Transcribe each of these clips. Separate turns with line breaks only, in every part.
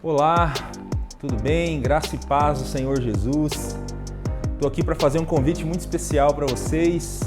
Olá, tudo bem? Graça e paz do Senhor Jesus. Estou aqui para fazer um convite muito especial para vocês,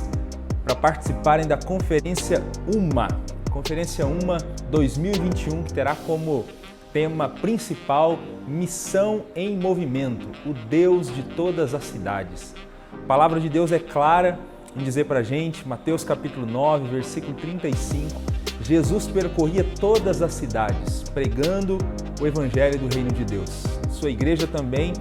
para participarem da Conferência UMA. Conferência UMA 2021, que terá como tema principal Missão em Movimento, o Deus de todas as cidades. A palavra de Deus é clara em dizer para a gente, Mateus capítulo 9, versículo 35, Jesus percorria todas as cidades, pregando o Evangelho do Reino de Deus. Sua igreja também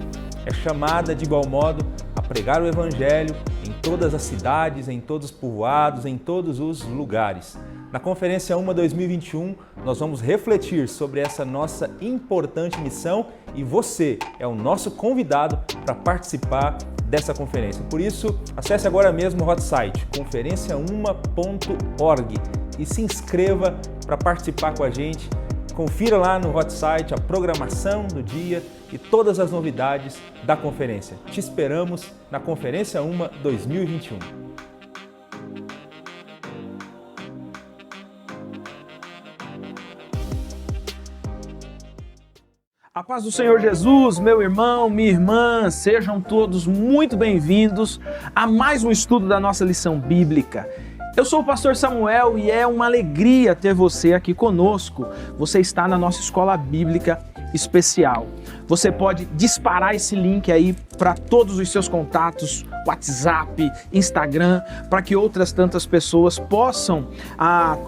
é chamada de igual modo a pregar o Evangelho em todas as cidades, em todos os povoados, em todos os lugares. Na Conferência UMA 2021, nós vamos refletir sobre essa nossa importante missão e você é o nosso convidado para participar dessa conferência. Por isso, acesse agora mesmo o hot site conferenciauma.org e se inscreva para participar com a gente. Confira lá no hot site a programação do dia e todas as novidades da conferência. Te esperamos na Conferência UMA 2021.
A paz do Senhor Jesus, meu irmão, minha irmã, sejam todos muito bem-vindos a mais um estudo da nossa lição bíblica. Eu sou o pastor Samuel e é uma alegria ter você aqui conosco. Você está na nossa escola bíblica especial. Você pode disparar esse link aí para todos os seus contatos, WhatsApp, Instagram, para que outras tantas pessoas possam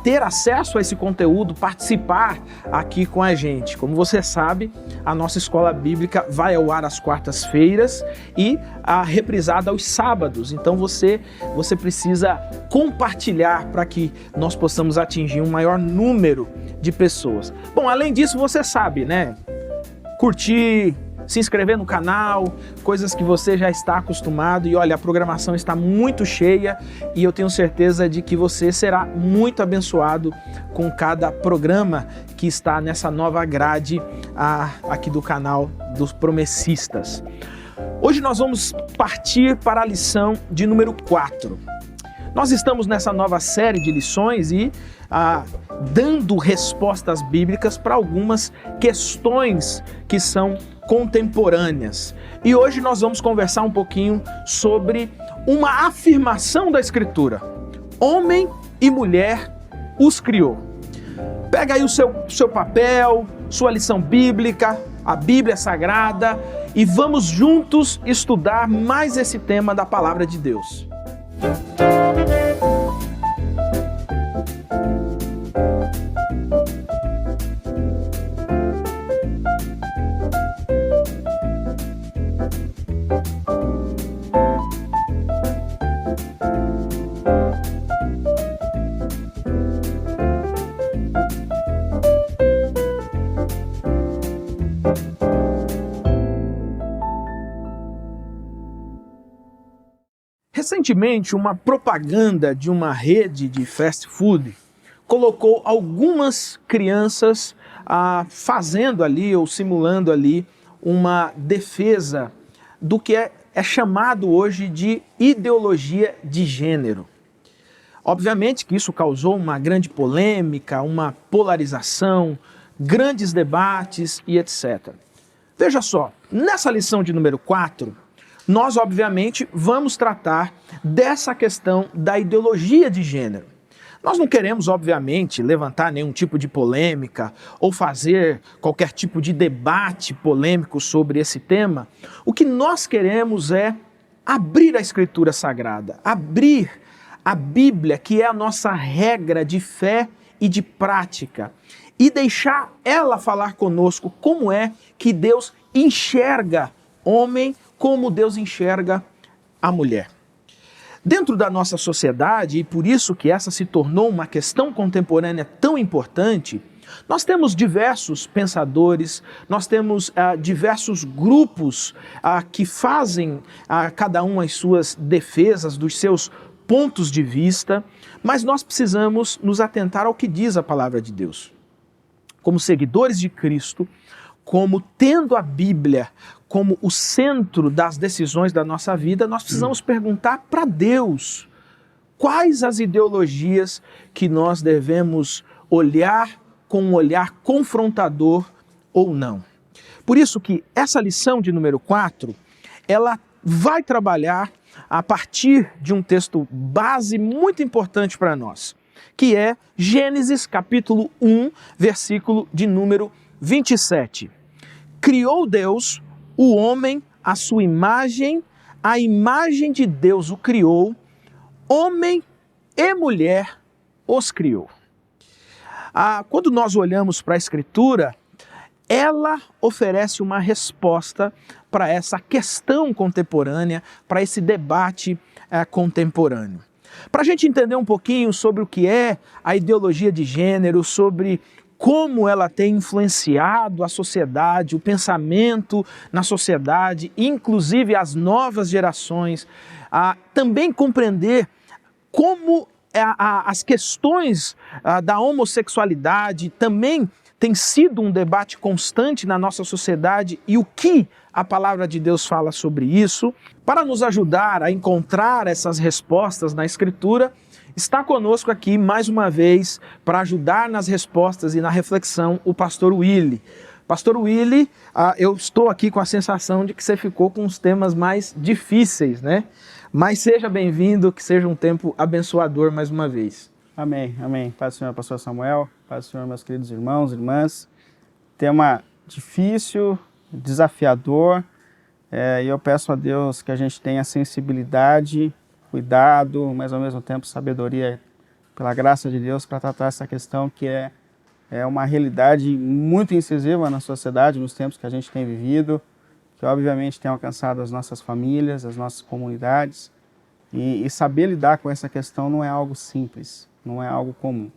ter acesso a esse conteúdo, participar aqui com a gente. Como você sabe, a nossa escola bíblica vai ao ar às quartas-feiras e reprisada aos sábados. Então você precisa compartilhar para que nós possamos atingir um maior número de pessoas. Bom, além disso, você sabe, né? Curtir, se inscrever no canal, coisas que você já está acostumado e olha, a programação está muito cheia e eu tenho certeza de que você será muito abençoado com cada programa que está nessa nova grade aqui do canal dos Promessistas. Hoje nós vamos partir para a lição de número 4. Nós estamos nessa nova série de lições e dando respostas bíblicas para algumas questões que são contemporâneas. E hoje nós vamos conversar um pouquinho sobre uma afirmação da Escritura. Homem e mulher os criou. Pega aí o seu papel, sua lição bíblica, a Bíblia Sagrada e vamos juntos estudar mais esse tema da Palavra de Deus. Recentemente, uma propaganda de uma rede de fast food colocou algumas crianças fazendo ali ou simulando ali uma defesa do que é chamado hoje de ideologia de gênero. Obviamente que isso causou uma grande polêmica, uma polarização, grandes debates e etc. Veja só, nessa lição de número 4, nós, obviamente, vamos tratar dessa questão da ideologia de gênero. Nós não queremos, obviamente, levantar nenhum tipo de polêmica ou fazer qualquer tipo de debate polêmico sobre esse tema. O que nós queremos é abrir a Escritura Sagrada, abrir a Bíblia, que é a nossa regra de fé e de prática, e deixar ela falar conosco como é que Deus enxerga homem, como Deus enxerga a mulher. Dentro da nossa sociedade, e por isso que essa se tornou uma questão contemporânea tão importante, nós temos diversos pensadores, nós temos diversos grupos que fazem cada um as suas defesas dos seus pontos de vista, mas nós precisamos nos atentar ao que diz a palavra de Deus. Como seguidores de Cristo, como tendo a Bíblia como o centro das decisões da nossa vida, nós precisamos perguntar para Deus quais as ideologias que nós devemos olhar com um olhar confrontador ou não. Por isso que essa lição de número 4, ela vai trabalhar a partir de um texto base muito importante para nós, que é Gênesis capítulo 1, versículo de número 27. Criou Deus o homem à sua imagem, a imagem de Deus o criou, homem e mulher os criou. Quando nós olhamos para a Escritura, ela oferece uma resposta para essa questão contemporânea, para esse debate contemporâneo. Para a gente entender um pouquinho sobre o que é a ideologia de gênero, sobre como ela tem influenciado a sociedade, o pensamento na sociedade, inclusive as novas gerações, também compreender como as questões da homossexualidade também tem sido um debate constante na nossa sociedade e o que a palavra de Deus fala sobre isso. Para nos ajudar a encontrar essas respostas na Escritura, está conosco aqui mais uma vez para ajudar nas respostas e na reflexão o pastor Willy. Pastor Willy, eu estou aqui com a sensação de que você ficou com os temas mais difíceis, né? Mas seja bem-vindo, que seja um tempo abençoador mais uma vez.
Amém, amém. Paz do Senhor, pastor Samuel, paz do Senhor, meus queridos irmãos e irmãs. Tema difícil, desafiador, e eu peço a Deus que a gente tenha sensibilidade, cuidado, mas ao mesmo tempo sabedoria, pela graça de Deus, para tratar essa questão que é uma realidade muito incisiva na sociedade, nos tempos que a gente tem vivido, que obviamente tem alcançado as nossas famílias, as nossas comunidades, e saber lidar com essa questão não é algo simples, não é algo comum.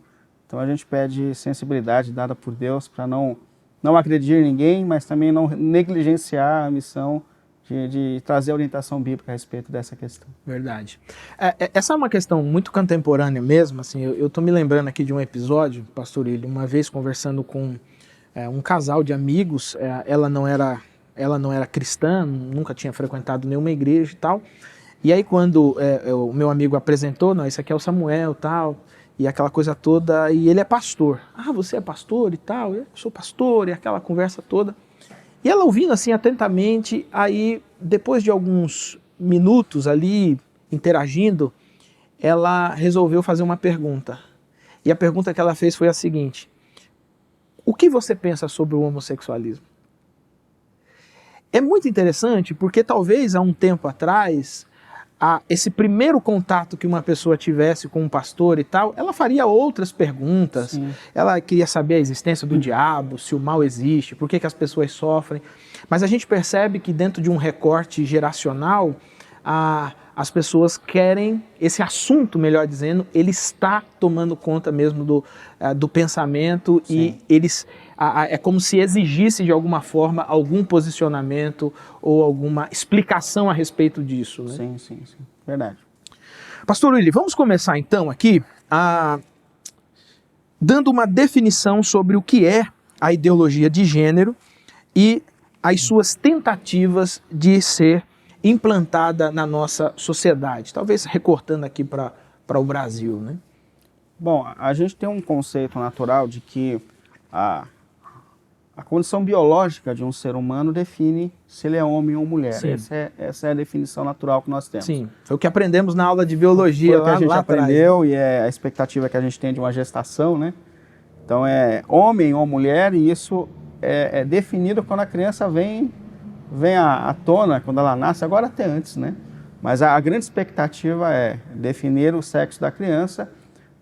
Então a gente pede sensibilidade dada por Deus para não agredir ninguém, mas também não negligenciar a missão de trazer orientação bíblica a respeito dessa questão.
Verdade. Essa é uma questão muito contemporânea mesmo, assim, eu estou me lembrando aqui de um episódio, pastor Willy, uma vez conversando com um casal de amigos, ela não era cristã, nunca tinha frequentado nenhuma igreja e tal, e aí quando o meu amigo apresentou, não, esse aqui é o Samuel e tal, e aquela coisa toda, e ele é pastor. Ah, você é pastor e tal? Eu sou pastor, e aquela conversa toda. E ela ouvindo assim atentamente, aí depois de alguns minutos ali interagindo, ela resolveu fazer uma pergunta. E a pergunta que ela fez foi a seguinte: o que você pensa sobre o homossexualismo? É muito interessante porque talvez há um tempo atrás, esse primeiro contato que uma pessoa tivesse com um pastor e tal, ela faria outras perguntas. Sim. Ela queria saber a existência do diabo, se o mal existe, por que as pessoas sofrem. Mas a gente percebe que dentro de um recorte geracional, as pessoas querem, esse assunto, melhor dizendo, ele está tomando conta mesmo do pensamento. Sim. E é como se exigisse de alguma forma algum posicionamento ou alguma explicação a respeito disso. Né?
Sim. Verdade.
Pastor Willy, vamos começar então aqui dando uma definição sobre o que é a ideologia de gênero e as suas tentativas de ser implantada na nossa sociedade, talvez recortando aqui para o Brasil, né?
Bom, a gente tem um conceito natural de que a condição biológica de um ser humano define se ele é homem ou mulher. Essa é a definição natural que nós temos.
Sim, foi o que aprendemos na aula de biologia
foi o que a gente aprendeu
atrás, né?
E é a expectativa que a gente tem de uma gestação, né? Então é homem ou mulher, e isso é definido quando a criança vem à tona, quando ela nasce, agora até antes, né? Mas a grande expectativa é definir o sexo da criança.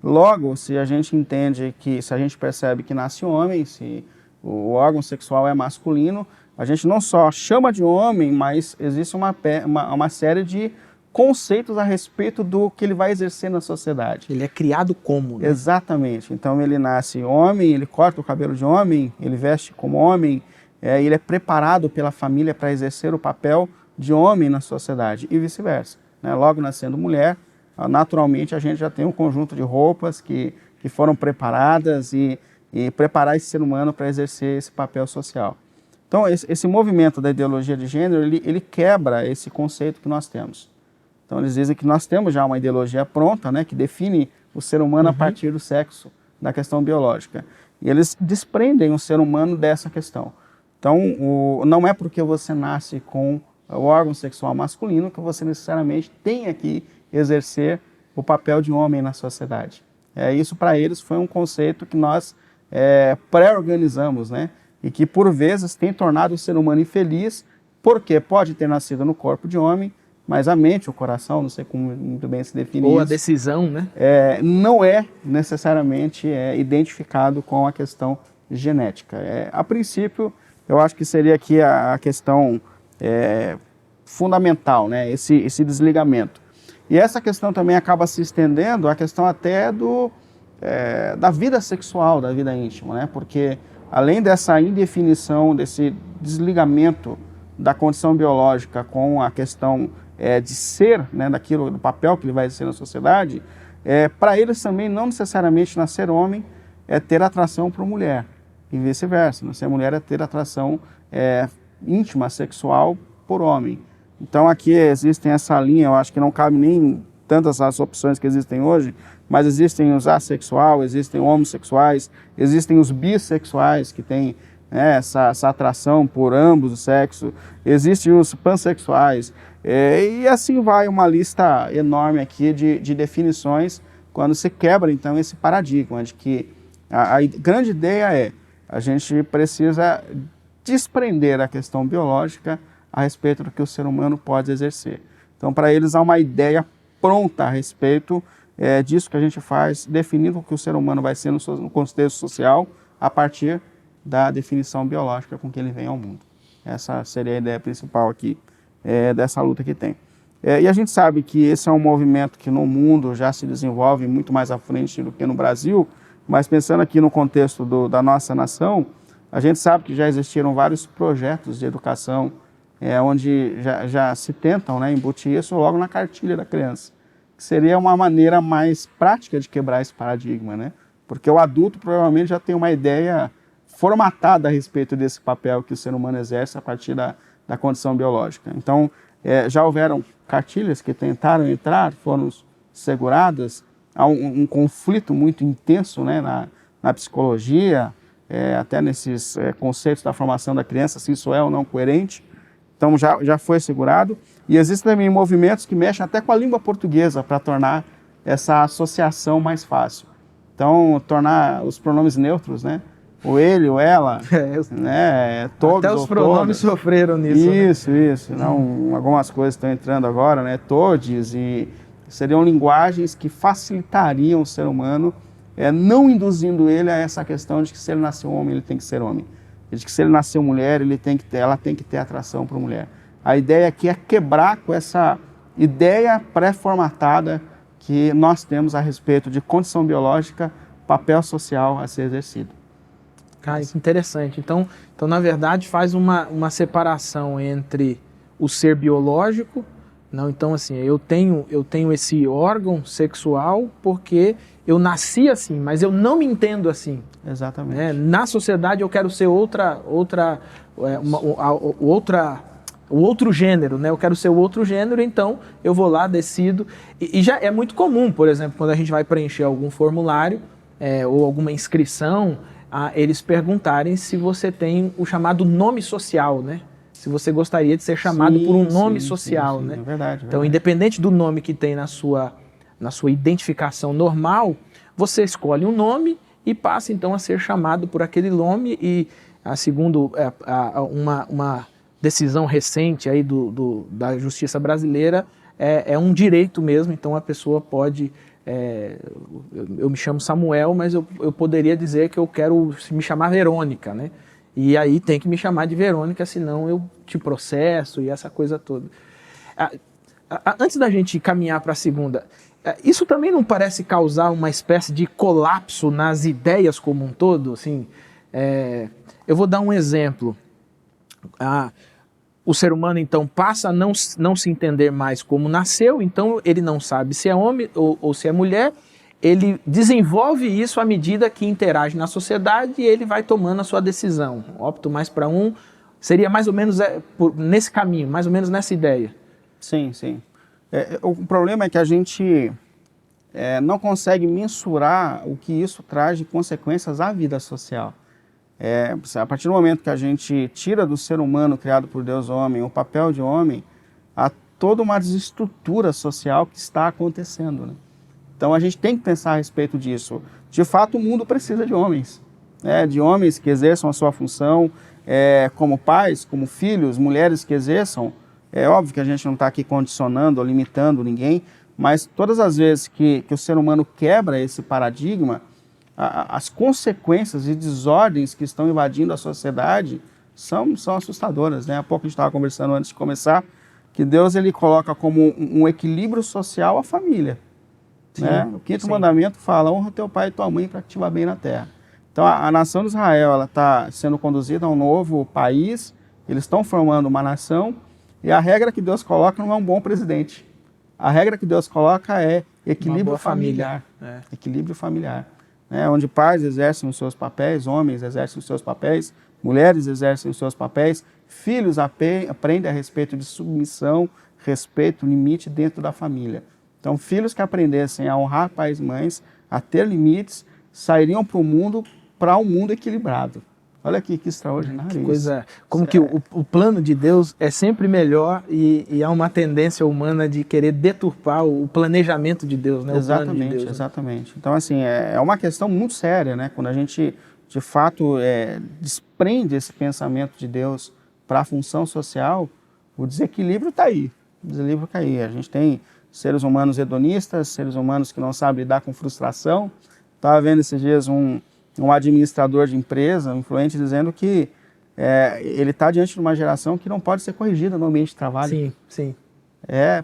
Logo, se a gente entende se a gente percebe que nasce homem, se o órgão sexual é masculino, a gente não só chama de homem, mas existe uma série de conceitos a respeito do que ele vai exercer na sociedade.
Ele é criado como, né?
Exatamente. Então ele nasce homem, ele corta o cabelo de homem, ele veste como homem, ele é preparado pela família para exercer o papel de homem na sociedade e vice-versa, né? Logo nascendo mulher, naturalmente a gente já tem um conjunto de roupas que foram preparadas e preparar esse ser humano para exercer esse papel social. Então esse movimento da ideologia de gênero, ele quebra esse conceito que nós temos. Então eles dizem que nós temos já uma ideologia pronta, né, que define o ser humano a partir do sexo, da questão biológica. E eles desprendem o ser humano dessa questão. Então, não é porque você nasce com o órgão sexual masculino que você necessariamente tenha que exercer o papel de homem na sociedade. Isso para eles foi um conceito que nós pré-organizamos, né? E que por vezes tem tornado o ser humano infeliz, porque pode ter nascido no corpo de homem, mas a mente, o coração, não sei como muito bem se define
Ou
isso,
a decisão, né?
não é necessariamente identificado com a questão genética. A princípio, eu acho que seria aqui a questão fundamental, né? Esse desligamento. E essa questão também acaba se estendendo à questão até da vida sexual, da vida íntima, né? Porque além dessa indefinição, desse desligamento da condição biológica com a questão de ser, né, do papel que ele vai exercer na sociedade, para eles também não necessariamente nascer homem é ter atração por mulher, e vice-versa. Nascer mulher é ter atração íntima, sexual por homem. Então aqui existem essa linha, eu acho que não cabe nem tantas as opções que existem hoje, mas existem os assexuais, existem homossexuais, existem os bissexuais que têm essa atração por ambos os sexos, existem os pansexuais, e assim vai uma lista enorme aqui de definições quando se quebra então esse paradigma de que a grande ideia a gente precisa desprender a questão biológica a respeito do que o ser humano pode exercer. Então, para eles, há uma ideia pronta a respeito disso que a gente faz, definindo o que o ser humano vai ser no contexto social a partir da definição biológica com que ele vem ao mundo. Essa seria a ideia principal aqui dessa luta que tem. E a gente sabe que esse é um movimento que no mundo já se desenvolve muito mais à frente do que no Brasil, mas pensando aqui no contexto da nossa nação, a gente sabe que já existiram vários projetos de educação onde já se tentam, né, embutir isso logo na cartilha da criança, que seria uma maneira mais prática de quebrar esse paradigma, né? Porque o adulto provavelmente já tem uma ideia formatada a respeito desse papel que o ser humano exerce a partir da condição biológica. Então, já houveram cartilhas que tentaram entrar, foram seguradas, há um conflito muito intenso, né, na psicologia, até nesses conceitos da formação da criança, se isso é ou não coerente. Então já foi segurado. E existem também movimentos que mexem até com a língua portuguesa para tornar essa associação mais fácil. Então, tornar os pronomes neutros, né? O ele, o ela, né? Todos
até os
ou
pronomes
todas.
sofreram nisso.
Isso. Não, algumas coisas estão entrando agora, né? Todes, e seriam linguagens que facilitariam o ser humano, não induzindo ele a essa questão de que se ele nasceu homem, ele tem que ser homem. De que se ele nasceu mulher, ela tem que ter atração por mulher. A ideia aqui é quebrar com essa ideia pré-formatada que nós temos a respeito de condição biológica, papel social a ser exercido.
Cara, que interessante. Então, na verdade, faz uma separação entre o ser biológico. Não, então, assim, eu tenho esse órgão sexual porque eu nasci assim, mas eu não me entendo assim.
Exatamente.
Na sociedade eu quero ser o outro gênero, né? Eu quero ser o outro gênero, então eu vou lá, decido. E já é muito comum, por exemplo, quando a gente vai preencher algum formulário ou alguma inscrição, eles perguntarem se você tem o chamado nome social, né? Se você gostaria de ser chamado por um nome social, né?
É verdade.
Então, independente do nome que tem na sua identificação normal, você escolhe um nome e passa então a ser chamado por aquele nome. E segundo uma decisão recente aí da Justiça Brasileira, é um direito mesmo. Então a pessoa pode, eu me chamo Samuel, mas eu poderia dizer que eu quero me chamar Verônica, né? E aí tem que me chamar de Verônica, senão eu te processo e essa coisa toda. Antes da gente caminhar para a segunda, isso também não parece causar uma espécie de colapso nas ideias como um todo? Assim, eu vou dar um exemplo. O ser humano, então, passa a não se entender mais como nasceu, então ele não sabe se é homem ou se é mulher. Ele desenvolve isso à medida que interage na sociedade e ele vai tomando a sua decisão. Opto mais para um, seria mais ou menos nesse caminho, mais ou menos nessa ideia.
Sim. O problema é que a gente não consegue mensurar o que isso traz de consequências à vida social. A partir do momento que a gente tira do ser humano criado por Deus homem, o papel de homem, há toda uma desestrutura social que está acontecendo, né? Então a gente tem que pensar a respeito disso. De fato, o mundo precisa de homens, né? De homens que exerçam a sua função como pais, como filhos, mulheres que exerçam. É óbvio que a gente não está aqui condicionando ou limitando ninguém, mas todas as vezes que o ser humano quebra esse paradigma, as consequências e desordens que estão invadindo a sociedade são assustadoras, né? Há pouco a gente estava conversando antes de começar, que Deus ele coloca como um equilíbrio social a família. Sim, né? O quinto mandamento fala, honra teu pai e tua mãe para que te vá bem na terra. Então a nação de Israel está sendo conduzida a um novo país, eles estão formando uma nação, e a regra que Deus coloca não é um bom presidente. A regra que Deus coloca é equilíbrio familiar. Equilíbrio familiar. Onde pais exercem os seus papéis, homens exercem os seus papéis, mulheres exercem os seus papéis, filhos aprendem a respeito de submissão, respeito, limite dentro da família. Então, filhos que aprendessem a honrar pais e mães, a ter limites, sairiam para um mundo equilibrado. Olha aqui que extraordinário
que
isso.
Coisa, como que o plano de Deus é sempre melhor e há uma tendência humana de querer deturpar o planejamento de Deus, né?
Exatamente,
o plano de Deus,
exatamente. Então, assim, é uma questão muito séria, né? Quando a gente, de fato, desprende esse pensamento de Deus para a função social, o desequilíbrio está aí. O desequilíbrio está aí. A gente tem seres humanos hedonistas, seres humanos que não sabem lidar com frustração. Estava vendo esses dias um administrador de empresa, um influente, dizendo que ele está diante de uma geração que não pode ser corrigida no ambiente de trabalho.
Sim, sim.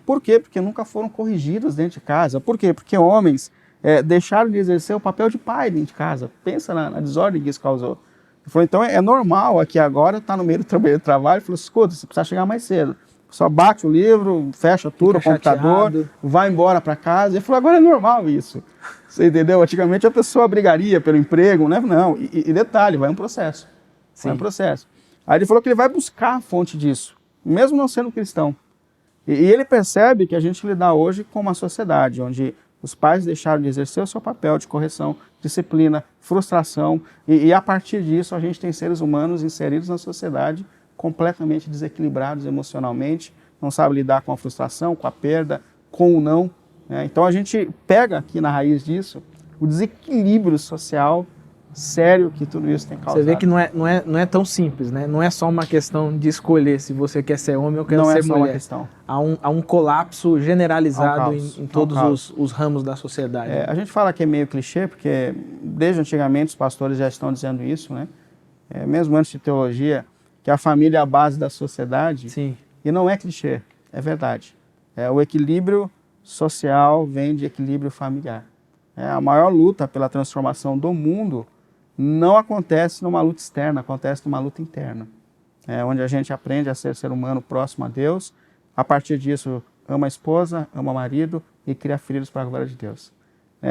Por quê? Porque nunca foram corrigidos dentro de casa. Por quê? Porque homens deixaram de exercer o papel de pai dentro de casa. Pensa na desordem que isso causou. Ele falou, então é normal aqui agora, tá no meio do trabalho, ele falou, escuta, você precisa chegar mais cedo. Só bate o livro, fecha tudo, o computador, chateado, vai embora para casa. Ele falou, agora é normal isso. Você entendeu? Antigamente a pessoa brigaria pelo emprego, né? Não, e detalhe, vai um processo. Sim. Vai um processo. Aí ele falou que ele vai buscar a fonte disso, mesmo não sendo cristão. E ele percebe que a gente lida hoje com uma sociedade onde os pais deixaram de exercer o seu papel de correção, disciplina, frustração, e a partir disso a gente tem seres humanos inseridos na sociedade completamente desequilibrados emocionalmente, não sabe lidar com a frustração, com a perda, com o não. Né? Então a gente pega aqui na raiz disso o desequilíbrio social sério que tudo isso tem causado.
Você vê que não é tão simples, né? Não é só uma questão de escolher se você quer ser homem ou quer ser mulher. Não é só uma questão. Há um colapso generalizado em todos os ramos da sociedade.
A gente fala que é meio clichê, porque desde antigamente os pastores já estão dizendo isso, né? Mesmo antes de teologia, que a família é a base da sociedade.
Sim.
E não é clichê, é verdade. O equilíbrio social vem de equilíbrio familiar. A maior luta pela transformação do mundo não acontece numa luta externa, acontece numa luta interna. Onde a gente aprende a ser humano próximo a Deus, a partir disso ama a esposa, ama o marido e cria filhos para a glória de Deus.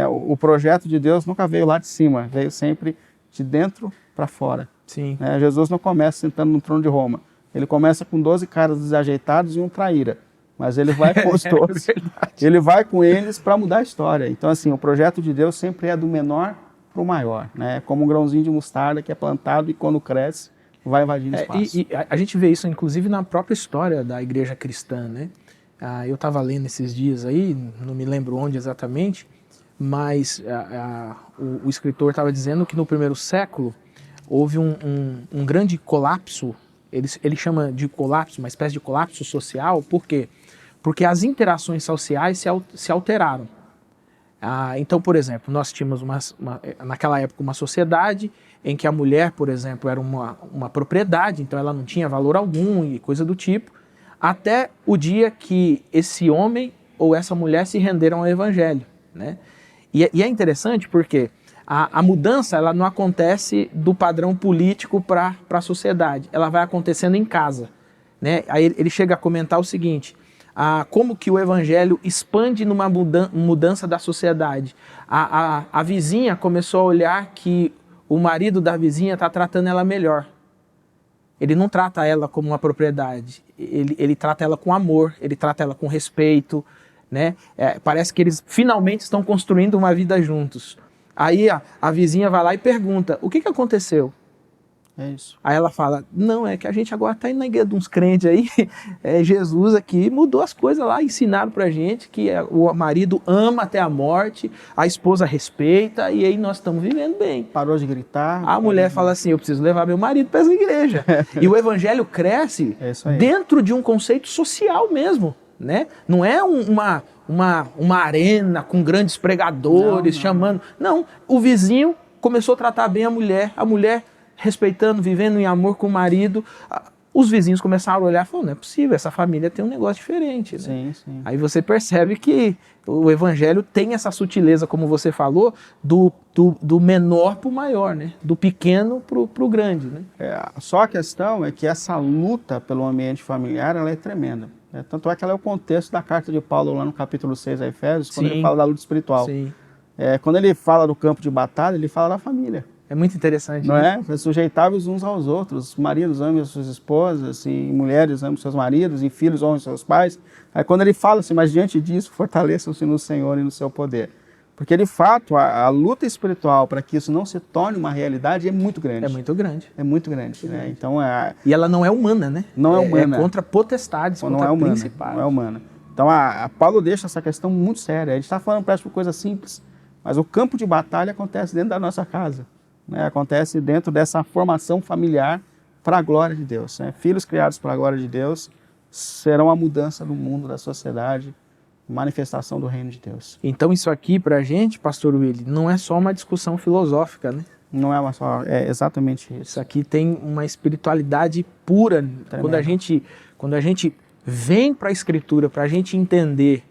O projeto de Deus nunca veio lá de cima, veio sempre de dentro para fora.
Sim.
Jesus não começa sentando no trono de Roma. Ele começa com 12 caras desajeitados e um traíra. Mas ele vai com os 12. Ele vai com eles para mudar a história. Então, assim, o projeto de Deus sempre é do menor para o maior. Né? Como um grãozinho de mostarda que é plantado e quando cresce, vai invadindo espaço.
E a gente vê isso, inclusive, na própria história da igreja cristã. Né? Eu estava lendo esses dias aí, não me lembro onde exatamente, mas o escritor estava dizendo que no primeiro século houve um grande colapso, ele chama de colapso, uma espécie de colapso social. Por quê? Porque as interações sociais se alteraram. Então, por exemplo, nós tínhamos naquela época uma sociedade em que a mulher, por exemplo, era uma propriedade, então ela não tinha valor algum e coisa do tipo, até o dia que esse homem ou essa mulher se renderam ao evangelho. Né? E é interessante porque a mudança ela não acontece do padrão político para a sociedade, ela vai acontecendo em casa. Né? Aí ele chega a comentar o seguinte, como que o evangelho expande numa mudança da sociedade. A vizinha começou a olhar que o marido da vizinha está tratando ela melhor. Ele não trata ela como uma propriedade, ele trata ela com amor, ele trata ela com respeito. Né? Parece que eles finalmente estão construindo uma vida juntos. Aí a vizinha vai lá e pergunta, o que aconteceu?
É isso.
Aí ela fala, não, é que a gente agora tá indo na igreja de uns crentes aí, Jesus aqui mudou as coisas lá, ensinaram pra gente que o marido ama até a morte, a esposa respeita, e aí nós estamos vivendo bem.
Parou de gritar.
A mulher fala assim, eu preciso levar meu marido para essa igreja. E o evangelho cresce dentro de um conceito social mesmo, né? Não é uma arena com grandes pregadores chamando. Não, o vizinho começou a tratar bem a mulher respeitando, vivendo em amor com o marido. Os vizinhos começaram a olhar e falaram, não é possível, essa família tem um negócio diferente. Né?
Sim, sim.
Aí você percebe que o evangelho tem essa sutileza, como você falou, do menor para o maior, né? Do pequeno para o grande. Né?
Só a questão é que essa luta pelo ambiente familiar ela é tremenda. Tanto é que ela é o contexto da carta de Paulo lá no capítulo 6 a Efésios, quando ele fala da luta espiritual.
Sim.
Quando ele fala do campo de batalha, ele fala da família.
É muito interessante.
Não é? Sujeitáveis uns aos outros. Maridos amem as suas esposas, e mulheres amem seus maridos, e filhos amem seus pais. Aí quando ele fala assim, mas diante disso, fortaleçam-se no Senhor e no seu poder. Porque de fato, a luta espiritual para que isso não se torne uma realidade é muito grande.
É muito grande.
É muito grande. Né? Então,
e ela não é humana, né?
Não é humana.
É contra potestades,
não
contra
é humana,
principados.
não é humana. Então, a Paulo deixa essa questão muito séria. A gente está falando parece uma coisa simples, mas o campo de batalha acontece dentro da nossa casa. Né? Acontece dentro dessa formação familiar para a glória de Deus. Né? Filhos criados para a glória de Deus serão a mudança do mundo, da sociedade, manifestação do reino de Deus.
Então isso aqui para a gente, pastor Willy, não é só uma discussão filosófica, né?
Não é só, é exatamente isso.
Isso aqui tem uma espiritualidade pura. Quando a gente vem para a Escritura, para a gente entender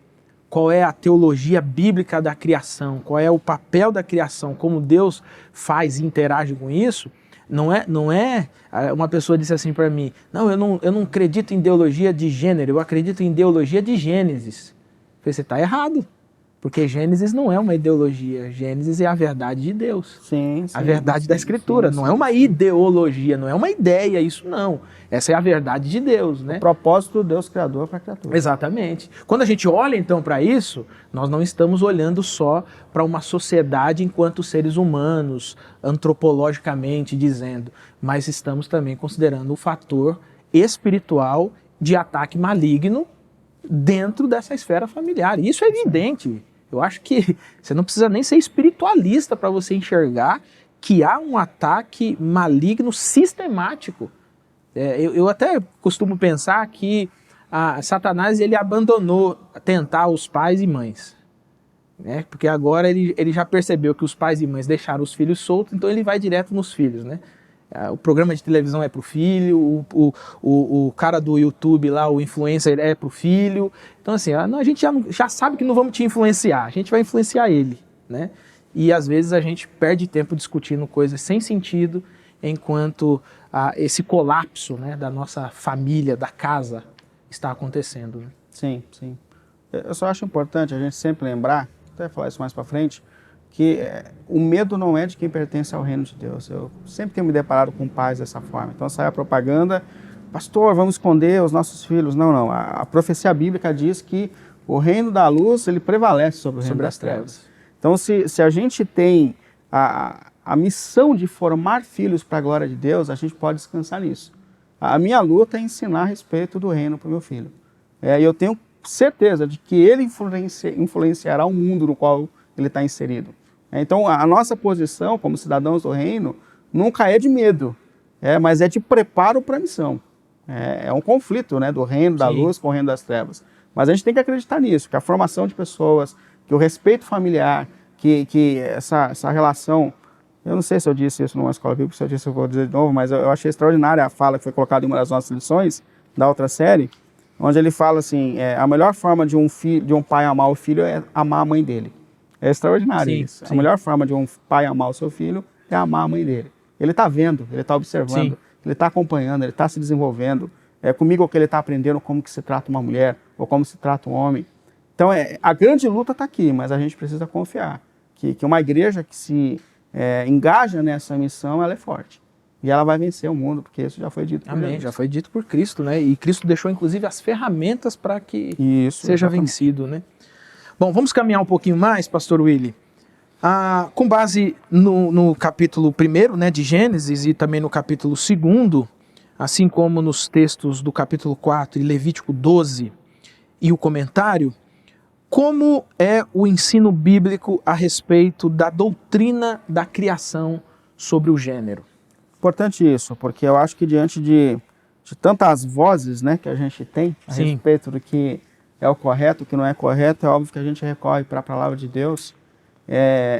qual é a teologia bíblica da criação, qual é o papel da criação, como Deus faz e interage com isso, não é uma pessoa disse assim para mim, não, eu não acredito em ideologia de gênero, eu acredito em ideologia de Gênesis. Eu falei, você está errado, porque Gênesis não é uma ideologia, Gênesis é a verdade de Deus, a verdade da Escritura, não é uma ideologia, não é uma ideia, isso não. Essa é a verdade de Deus, né?
O propósito do Deus Criador para a criatura.
Exatamente. Quando a gente olha então para isso, nós não estamos olhando só para uma sociedade enquanto seres humanos, antropologicamente dizendo, mas estamos também considerando o fator espiritual de ataque maligno dentro dessa esfera familiar. E isso é evidente. Eu acho que você não precisa nem ser espiritualista para você enxergar que há um ataque maligno sistemático. Eu até costumo pensar que Satanás ele abandonou tentar os pais e mães, né? Porque agora ele já percebeu que os pais e mães deixaram os filhos soltos, então ele vai direto nos filhos, né? O programa de televisão é para o filho, o cara do YouTube lá, o influencer é para o filho. Então assim, a gente já sabe que não vamos te influenciar, a gente vai influenciar ele, né? E às vezes a gente perde tempo discutindo coisas sem sentido, enquanto esse colapso, né, da nossa família, da casa, está acontecendo. Né?
Sim, sim. Eu só acho importante a gente sempre lembrar, até falar isso mais para frente, que o medo não é de quem pertence ao reino de Deus. Eu sempre tenho me deparado com pais dessa forma. Então sai a propaganda, pastor, vamos esconder os nossos filhos. Não. A profecia bíblica diz que o reino da luz, ele prevalece sobre o reino das trevas. Então se a gente tem a missão de formar filhos para a glória de Deus, a gente pode descansar nisso. A minha luta é ensinar a respeito do reino para o meu filho. E eu tenho certeza de que ele influenciará o mundo no qual ele está inserido. Então, a nossa posição como cidadãos do reino nunca é de medo, mas é de preparo para a missão. É um conflito, né, do reino da luz com o reino das trevas. Mas a gente tem que acreditar nisso, que a formação de pessoas, que o respeito familiar, que essa relação... Eu não sei se eu disse isso numa escola bíblica, se eu disse eu vou dizer de novo, mas eu achei extraordinária a fala que foi colocada em uma das nossas lições, da outra série, onde ele fala assim, a melhor forma de um pai amar o filho é amar a mãe dele. É extraordinário isso. Sim. A melhor forma de um pai amar o seu filho é amar a mãe dele. Ele está vendo, ele está observando, ele está acompanhando, ele está se desenvolvendo. Comigo que ele está aprendendo como que se trata uma mulher ou como se trata um homem. Então a grande luta está aqui, mas a gente precisa confiar que uma igreja que se engaja nessa missão, ela é forte. E ela vai vencer o mundo, porque isso já foi dito por
Amém, já foi dito por Cristo, né? E Cristo deixou, inclusive, as ferramentas para que seja vencido, né? Bom, vamos caminhar um pouquinho mais, pastor Willy. Com base no capítulo 1º, né, de Gênesis e também no capítulo 2º, assim como nos textos do capítulo 4 e Levítico 12 e o comentário, como é o ensino bíblico a respeito da doutrina da criação sobre o gênero?
Importante isso, porque eu acho que diante de tantas vozes, né, que a gente tem a
Sim.
respeito do que é o correto, o que não é correto, é óbvio que a gente recorre para a palavra de Deus,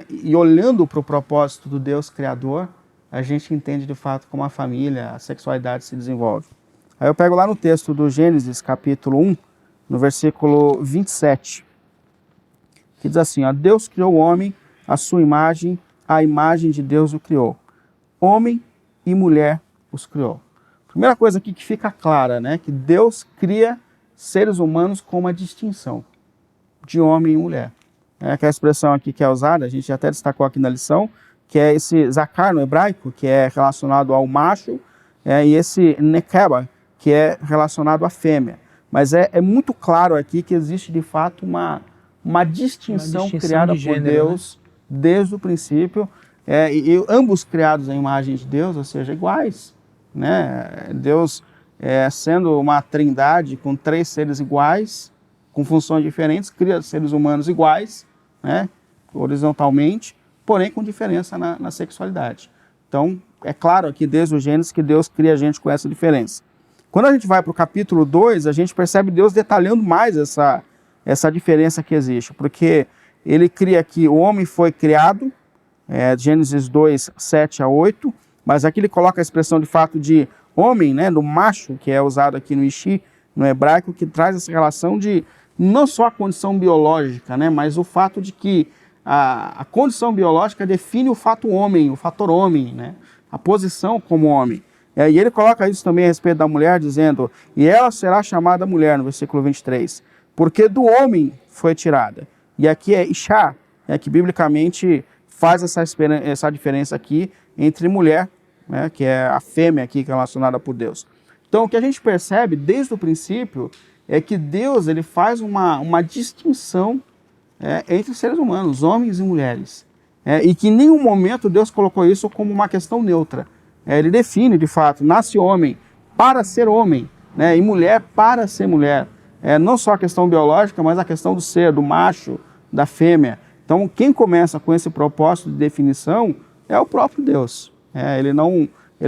e olhando para o propósito do Deus Criador, a gente entende de fato como a família, a sexualidade se desenvolve. Aí eu pego lá no texto do Gênesis, capítulo 1, no versículo 27, que diz assim, ó, Deus criou o homem, à sua imagem, a imagem de Deus o criou. Homem e mulher os criou. Primeira coisa aqui que fica clara, né, que Deus cria seres humanos com uma distinção de homem e mulher. Que a expressão aqui que é usada, a gente até destacou aqui na lição, que é esse zakar no hebraico, que é relacionado ao macho, e esse nekeba, que é relacionado à fêmea. Mas é muito claro aqui que existe de fato uma distinção criada
de gênero,
por Deus, né, desde o princípio, e ambos criados à imagem de Deus, ou seja, iguais, né? Deus sendo uma trindade com 3 seres iguais, com funções diferentes, cria seres humanos iguais, né, horizontalmente, porém com diferença na sexualidade. Então, é claro aqui desde o Gênesis que Deus cria a gente com essa diferença. Quando a gente vai para o capítulo 2, a gente percebe Deus detalhando mais essa diferença que existe, porque ele cria que o homem foi criado, Gênesis 2, 7 a 8, mas aqui ele coloca a expressão de fato de homem, né, do macho, que é usado aqui no Ishi, no hebraico, que traz essa relação de não só a condição biológica, né, mas o fato de que a condição biológica define o fator homem, né, a posição como homem. E ele coloca isso também a respeito da mulher, dizendo, e ela será chamada mulher, no versículo 23, porque do homem foi tirada. E aqui é Isha, que biblicamente faz essa diferença aqui entre mulher, né, que é a fêmea aqui que é relacionada por Deus. Então o que a gente percebe desde o princípio é que Deus ele faz uma distinção entre seres humanos, homens e mulheres. E que em nenhum momento Deus colocou isso como uma questão neutra. Ele define, de fato, nasce homem para ser homem, né, e mulher para ser mulher. Não só a questão biológica, mas a questão do ser, do macho, da fêmea. Então, quem começa com esse propósito de definição é o próprio Deus. Ele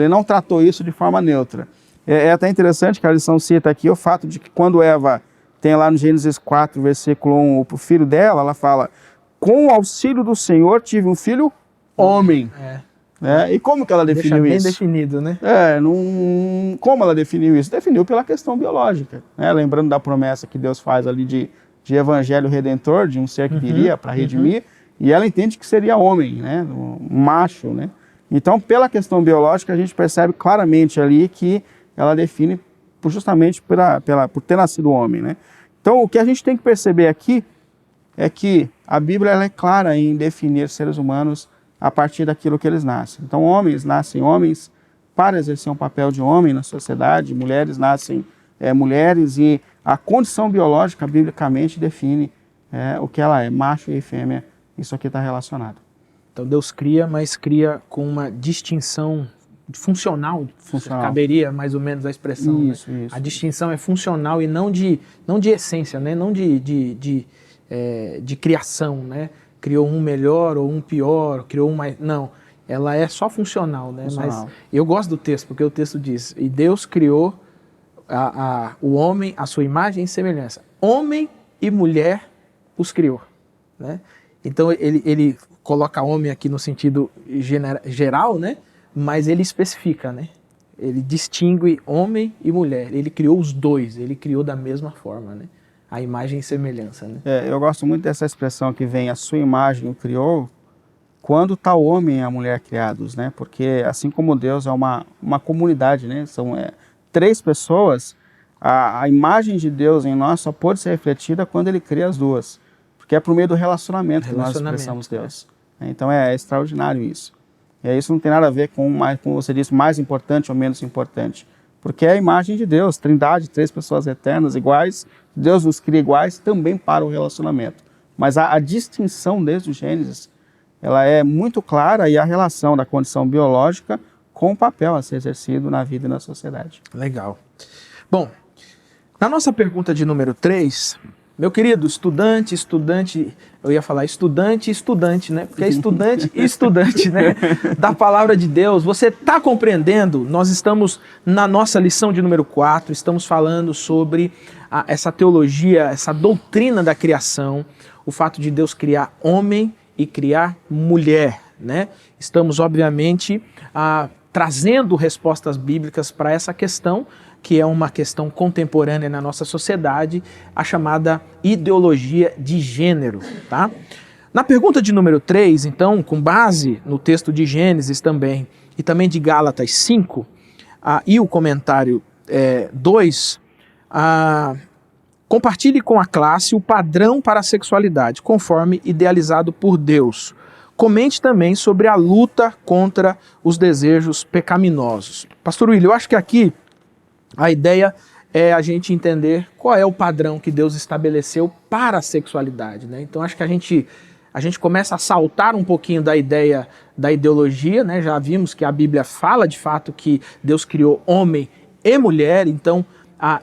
não tratou isso de forma neutra. É até interessante que a lição cita aqui o fato de que quando Eva tem lá no Gênesis 4, versículo 1, o filho dela, ela fala, com o auxílio do Senhor tive um filho homem. E como que ela definiu
Deixa
isso?
bem definido, né?
Como ela definiu isso? Definiu pela questão biológica. Lembrando da promessa que Deus faz ali de evangelho redentor, de um ser que viria para redimir, e ela entende que seria homem, né? Um macho, né? Então, pela questão biológica, a gente percebe claramente ali que ela define justamente por ter nascido homem, né? Então, o que a gente tem que perceber aqui é que a Bíblia ela é clara em definir seres humanos a partir daquilo que eles nascem. Então, homens nascem homens para exercer um papel de homem na sociedade, mulheres nascem mulheres, e a condição biológica, biblicamente, define o que ela é, macho e fêmea, isso aqui está relacionado.
Então, Deus cria, mas cria com uma distinção funcional. Caberia mais ou menos a expressão.
Isso,
né?
isso.
A distinção é funcional e não de essência, né? Não de criação, né? Criou um melhor ou um pior, criou um mais... Não, ela é só funcional, né?
Funcional.
Mas eu gosto do texto, porque o texto diz, e Deus criou o homem à sua imagem e semelhança. Homem e mulher os criou, né? Então ele coloca homem aqui no sentido geral, né? Mas ele especifica, né? Ele distingue homem e mulher. Ele criou os dois, ele criou da mesma forma, né? A imagem e semelhança, né?
Eu gosto muito dessa expressão que vem, a sua imagem o criou, quando está o homem e a mulher criados, né? Porque assim como Deus é uma comunidade, né? São 3 pessoas, a imagem de Deus em nós só pode ser refletida quando ele cria as duas. Porque é por meio do relacionamento que nós expressamos Deus. Então é extraordinário isso. E isso não tem nada a ver com, como você disse, mais importante ou menos importante. Porque é a imagem de Deus, trindade, 3 pessoas eternas iguais, Deus nos cria iguais também para o relacionamento. Mas a distinção desde o Gênesis ela é muito clara e a relação da condição biológica com o papel a ser exercido na vida e na sociedade.
Legal. Bom, na nossa pergunta de número 3, meu querido estudante, eu ia falar estudante, né? Porque é estudante e estudante, né? Da palavra de Deus, você está compreendendo? Nós estamos na nossa lição de número 4, estamos falando sobre essa teologia, essa doutrina da criação, o fato de Deus criar homem e criar mulher, né? Estamos, obviamente, trazendo respostas bíblicas para essa questão, que é uma questão contemporânea na nossa sociedade, a chamada ideologia de gênero, tá? Na pergunta de número 3, então, com base no texto de Gênesis também, e também de Gálatas 5, e o comentário 2, compartilhe com a classe o padrão para a sexualidade, conforme idealizado por Deus. Comente também sobre a luta contra os desejos pecaminosos. Pastor William, eu acho que aqui a ideia é a gente entender qual é o padrão que Deus estabeleceu para a sexualidade, né? Então acho que a gente começa a saltar um pouquinho da ideia da ideologia, né? Já vimos que a Bíblia fala de fato que Deus criou homem e mulher, então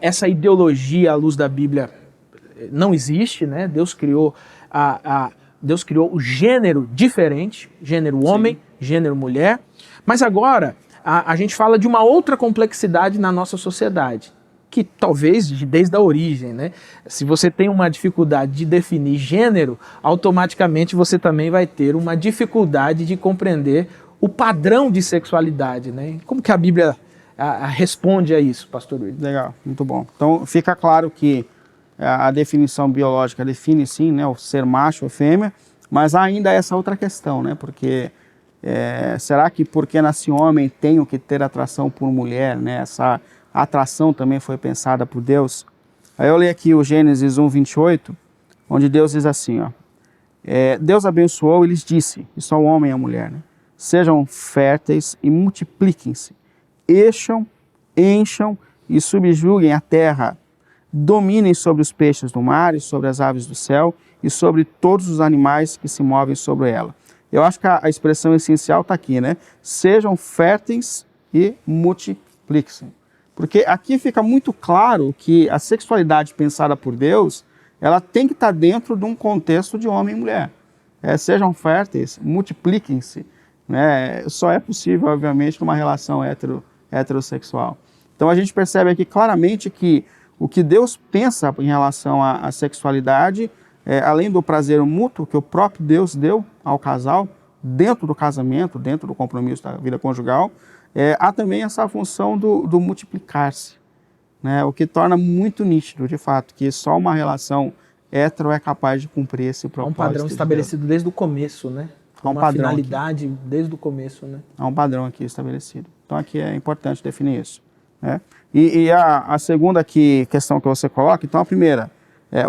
essa ideologia à luz da Bíblia não existe, né? Deus criou o gênero diferente, gênero homem, sim, gênero mulher, mas agora a gente fala de uma outra complexidade na nossa sociedade, que talvez desde a origem, né? Se você tem uma dificuldade de definir gênero, automaticamente você também vai ter uma dificuldade de compreender o padrão de sexualidade, né? Como que a Bíblia responde a isso, pastor William?
Legal, muito bom. Então fica claro que a definição biológica define sim, né, o ser macho ou fêmea, mas há ainda essa outra questão, né? Porque será que porque nasci homem tenho que ter atração por mulher, né? Essa atração também foi pensada por Deus. Aí eu leio aqui o Gênesis 1:28, onde Deus diz assim, ó, Deus abençoou e lhes disse, isso ao homem e à mulher, né? Sejam férteis e multipliquem-se, encham e subjuguem a terra, dominem sobre os peixes do mar e sobre as aves do céu e sobre todos os animais que se movem sobre ela. Eu acho que a expressão essencial está aqui, né? Sejam férteis e multipliquem-se. Porque aqui fica muito claro que a sexualidade pensada por Deus, ela tem que estar dentro de um contexto de homem e mulher. Sejam férteis, multipliquem-se. Né? Só é possível, obviamente, numa relação heterossexual. Então a gente percebe aqui claramente que o que Deus pensa em relação à sexualidade, além do prazer mútuo que o próprio Deus deu ao casal, dentro do casamento, dentro do compromisso da vida conjugal, há também essa função do multiplicar-se, né? O que torna muito nítido, de fato, que só uma relação hétero é capaz de cumprir esse propósito.
Há um padrão estabelecido desde o começo, né?
Há uma
finalidade aqui, desde o começo, né?
Há um padrão aqui estabelecido. Então aqui é importante definir isso, né? E a segunda questão que você coloca, então a primeira,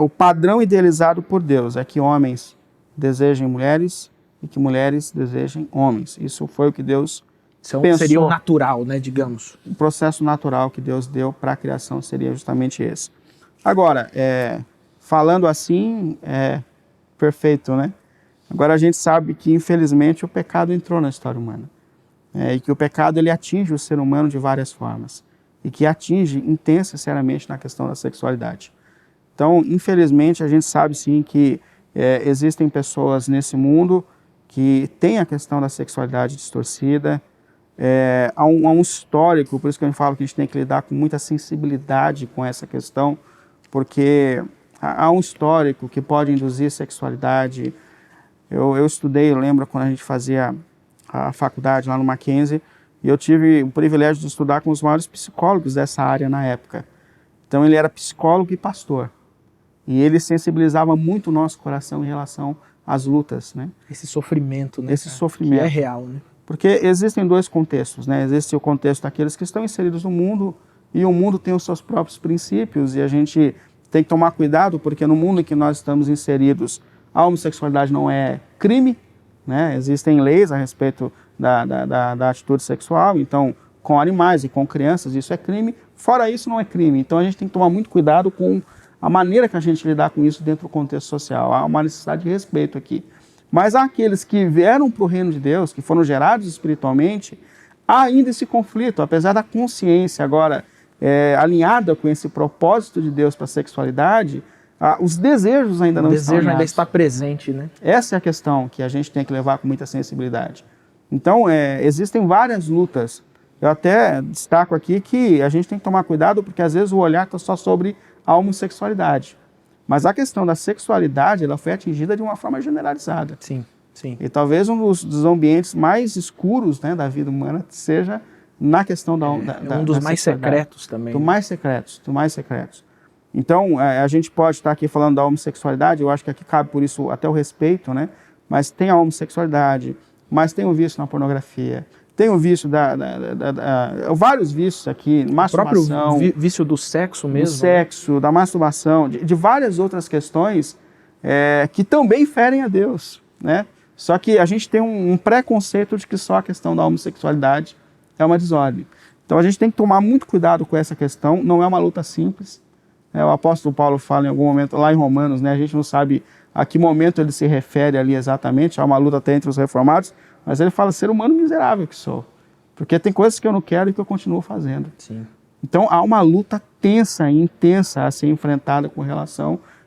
o padrão idealizado por Deus é que homens desejem mulheres e que mulheres desejem homens. Isso foi o que Deus pensou.
Seria o natural, né, digamos.
O processo natural que Deus deu para a criação seria justamente esse. Agora, falando assim, perfeito, né? Agora a gente sabe que, infelizmente, o pecado entrou na história humana. E que o pecado ele atinge o ser humano de várias formas. E que atinge intensamente na questão da sexualidade. Então, infelizmente, a gente sabe sim que existem pessoas nesse mundo que têm a questão da sexualidade distorcida. Há um histórico, por isso que eu falo que a gente tem que lidar com muita sensibilidade com essa questão, porque há um histórico que pode induzir sexualidade. Eu estudei, eu lembro quando a gente fazia a faculdade lá no Mackenzie, e eu tive o privilégio de estudar com os maiores psicólogos dessa área na época. Então ele era psicólogo e pastor. E ele sensibilizava muito o nosso coração em relação às lutas, né?
Esse sofrimento, né?
Esse sofrimento.
Que é real, né?
Porque existem dois contextos, né? Existe o contexto daqueles que estão inseridos no mundo, e o mundo tem os seus próprios princípios, e a gente tem que tomar cuidado, porque no mundo em que nós estamos inseridos, a homossexualidade não é crime, né? Existem leis a respeito da atitude sexual, então com animais e com crianças isso é crime, fora isso não é crime. Então a gente tem que tomar muito cuidado com a maneira que a gente lidar com isso dentro do contexto social. Há uma necessidade de respeito aqui. Mas há aqueles que vieram para o reino de Deus, que foram gerados espiritualmente, há ainda esse conflito, apesar da consciência agora alinhada com esse propósito de Deus para a sexualidade, os desejos ainda não estão alinhados. O desejo
ainda está presente, né?
Essa é a questão que a gente tem que levar com muita sensibilidade. Então, existem várias lutas. Eu até destaco aqui que a gente tem que tomar cuidado, porque às vezes o olhar está só sobre a homossexualidade. Mas a questão da sexualidade, ela foi atingida de uma forma generalizada.
Sim, sim.
E talvez um dos ambientes mais escuros, né, da vida humana seja na questão
um dos mais secretos também.
Do mais secretos. Então, a gente pode estar aqui falando da homossexualidade, eu acho que aqui cabe por isso até o respeito, né? Mas tem a homossexualidade, mas tem o vício na pornografia, tem o vício vários vícios aqui, masturbação.
O próprio vício do sexo mesmo.
Do sexo, né? Da masturbação, de várias outras questões que também ferem a Deus, né? Só que a gente tem um preconceito de que só a questão da homossexualidade é uma desordem. Então a gente tem que tomar muito cuidado com essa questão, não é uma luta simples. O apóstolo Paulo fala em algum momento, lá em Romanos, né, a gente não sabe a que momento ele se refere ali exatamente, há uma luta até entre os reformados, mas ele fala, ser humano miserável que sou, porque tem coisas que eu não quero e que eu continuo fazendo.
Sim.
Então há uma luta tensa e intensa a ser enfrentada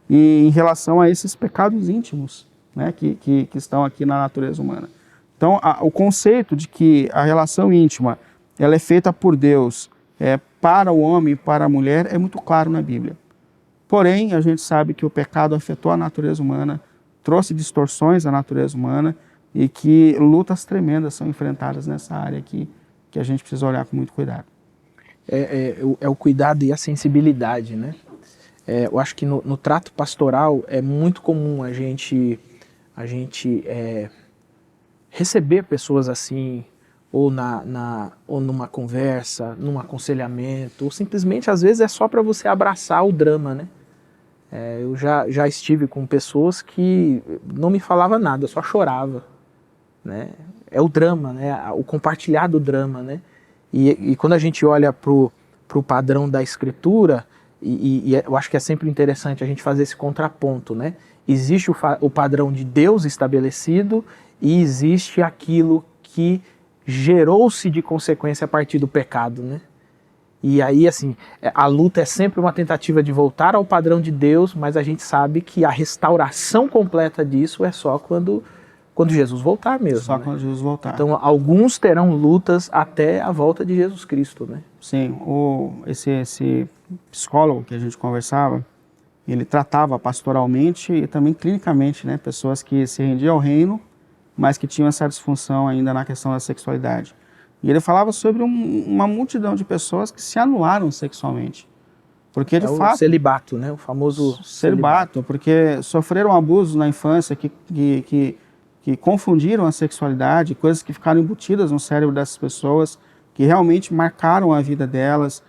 em relação a esses pecados íntimos, né, que estão aqui na natureza humana. Então o conceito de que a relação íntima ela é feita por Deus para o homem e para a mulher é muito claro na Bíblia. Porém, a gente sabe que o pecado afetou a natureza humana, trouxe distorções à natureza humana e que lutas tremendas são enfrentadas nessa área aqui, que a gente precisa olhar com muito cuidado.
É o cuidado e a sensibilidade, né? Eu acho que no trato pastoral é muito comum a gente receber pessoas assim, ou numa conversa, num aconselhamento, ou simplesmente às vezes é só para você abraçar o drama, né? Eu já estive com pessoas que não me falava nada, só chorava, né? É o drama, né? O compartilhar do drama, né? E quando a gente olha pro padrão da Escritura, e eu acho que é sempre interessante a gente fazer esse contraponto, né? Existe o padrão de Deus estabelecido e existe aquilo que gerou-se de consequência a partir do pecado, né? E aí, assim, a luta é sempre uma tentativa de voltar ao padrão de Deus, mas a gente sabe que a restauração completa disso é só quando Jesus voltar mesmo.
Só, né?
Quando
Jesus voltar.
Então, alguns terão lutas até a volta de Jesus Cristo, né?
Sim, esse psicólogo que a gente conversava, ele tratava pastoralmente e também clinicamente, né? Pessoas que se rendiam ao reino, mas que tinham essa disfunção ainda na questão da sexualidade. E ele falava sobre uma multidão de pessoas que se anularam sexualmente. Porque, de fato...
o celibato, né? O famoso
celibato, porque sofreram abusos na infância que confundiram a sexualidade, coisas que ficaram embutidas no cérebro dessas pessoas, que realmente marcaram a vida delas,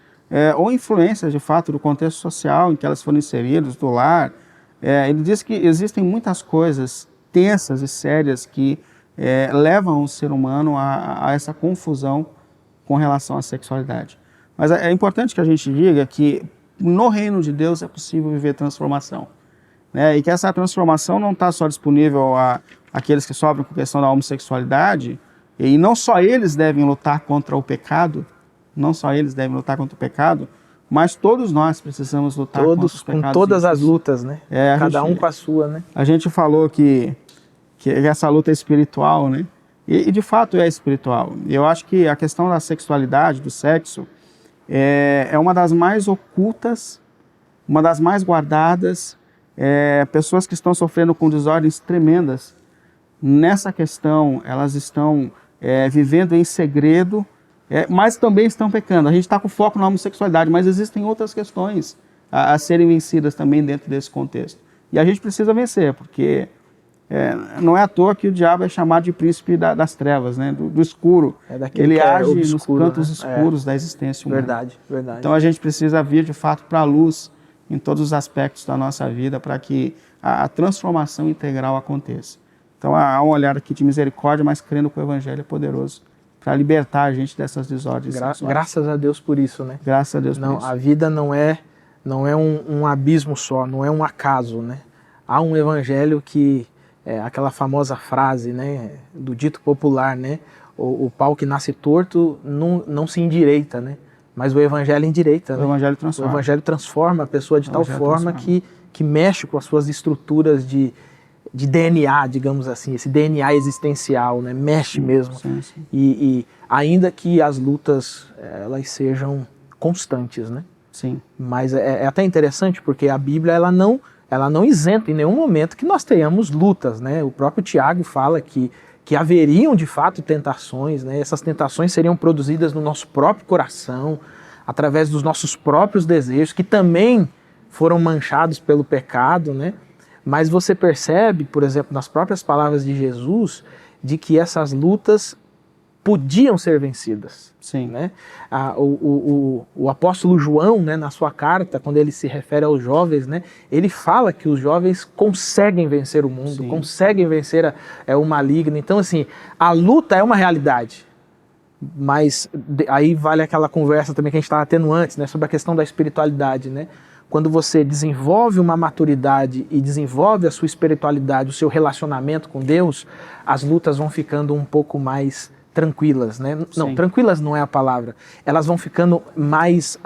ou influências, de fato, do contexto social em que elas foram inseridas, do lar. Ele diz que existem muitas coisas tensas e sérias que levam o ser humano a essa confusão com relação à sexualidade. Mas é importante que a gente diga que no reino de Deus é possível viver transformação, né? E que essa transformação não está só disponível àqueles que sofrem com a questão da homossexualidade, e não só eles devem lutar contra o pecado, mas todos nós precisamos lutar contra os pecados.
Com todas as lutas, né? Cada um com a sua, né?
A gente falou que essa luta é espiritual, né? E de fato é espiritual. Eu acho que a questão da sexualidade, do sexo, é uma das mais ocultas, uma das mais guardadas. Pessoas que estão sofrendo com desordens tremendas, nessa questão, elas estão vivendo em segredo, mas também estão pecando. A gente está com foco na homossexualidade, mas existem outras questões a serem vencidas também dentro desse contexto. E a gente precisa vencer, porque não é à toa que o diabo é chamado de príncipe das trevas, né? do escuro. Ele age obscuro, nos cantos escuros da existência humana.
Verdade, verdade.
Então a gente precisa vir de fato para a luz em todos os aspectos da nossa vida para que a transformação integral aconteça. Então há um olhar aqui de misericórdia, mas crendo que o Evangelho é poderoso para libertar a gente dessas desordens sexuais.
Graças a Deus por isso, né?
Graças a Deus por isso.
A vida não é um abismo só, não é um acaso, né? Há um Evangelho que aquela famosa frase, né, do dito popular, né, o pau que nasce torto não se endireita, né, mas o evangelho endireita.
O
né?
evangelho transforma.
O evangelho transforma a pessoa de tal forma que mexe com as suas estruturas de DNA, digamos assim, esse DNA existencial, né, mexe mesmo.
Sim, sim.
E ainda que as lutas elas sejam constantes, né?
Sim.
Mas é até interessante porque a Bíblia ela não isenta em nenhum momento que nós tenhamos lutas, né? O próprio Tiago fala que haveriam de fato tentações, né? Essas tentações seriam produzidas no nosso próprio coração, através dos nossos próprios desejos, que também foram manchados pelo pecado, né? Mas você percebe, por exemplo, nas próprias palavras de Jesus, de que essas lutas podiam ser vencidas.
Sim.
Né? O apóstolo João, né, na sua carta, quando ele se refere aos jovens, né, ele fala que os jovens conseguem vencer o mundo,
Sim.
conseguem vencer o maligno. Então, assim, a luta é uma realidade. Mas aí vale aquela conversa também que a gente estava tendo antes, né, sobre a questão da espiritualidade, né? Quando você desenvolve uma maturidade e desenvolve a sua espiritualidade, o seu relacionamento com Deus, as lutas vão ficando um pouco mais tranquilas, né? Não,
Sim.
tranquilas não é a palavra. Elas vão ficando mais,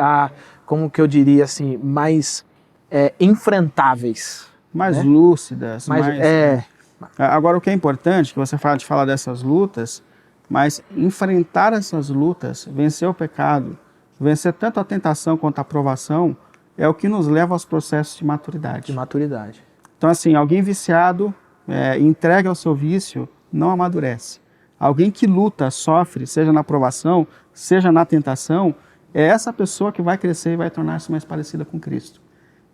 como que eu diria assim, mais enfrentáveis.
Mais
né?
lúcidas.
Mais,
Agora, o que é importante, que você fala de falar dessas lutas, mas enfrentar essas lutas, vencer o pecado, vencer tanto a tentação quanto a provação, é o que nos leva aos processos de maturidade.
De maturidade.
Então, assim, alguém viciado, entregue ao seu vício, não amadurece. Alguém que luta, sofre, seja na provação, seja na tentação, é essa pessoa que vai crescer e vai tornar-se mais parecida com Cristo.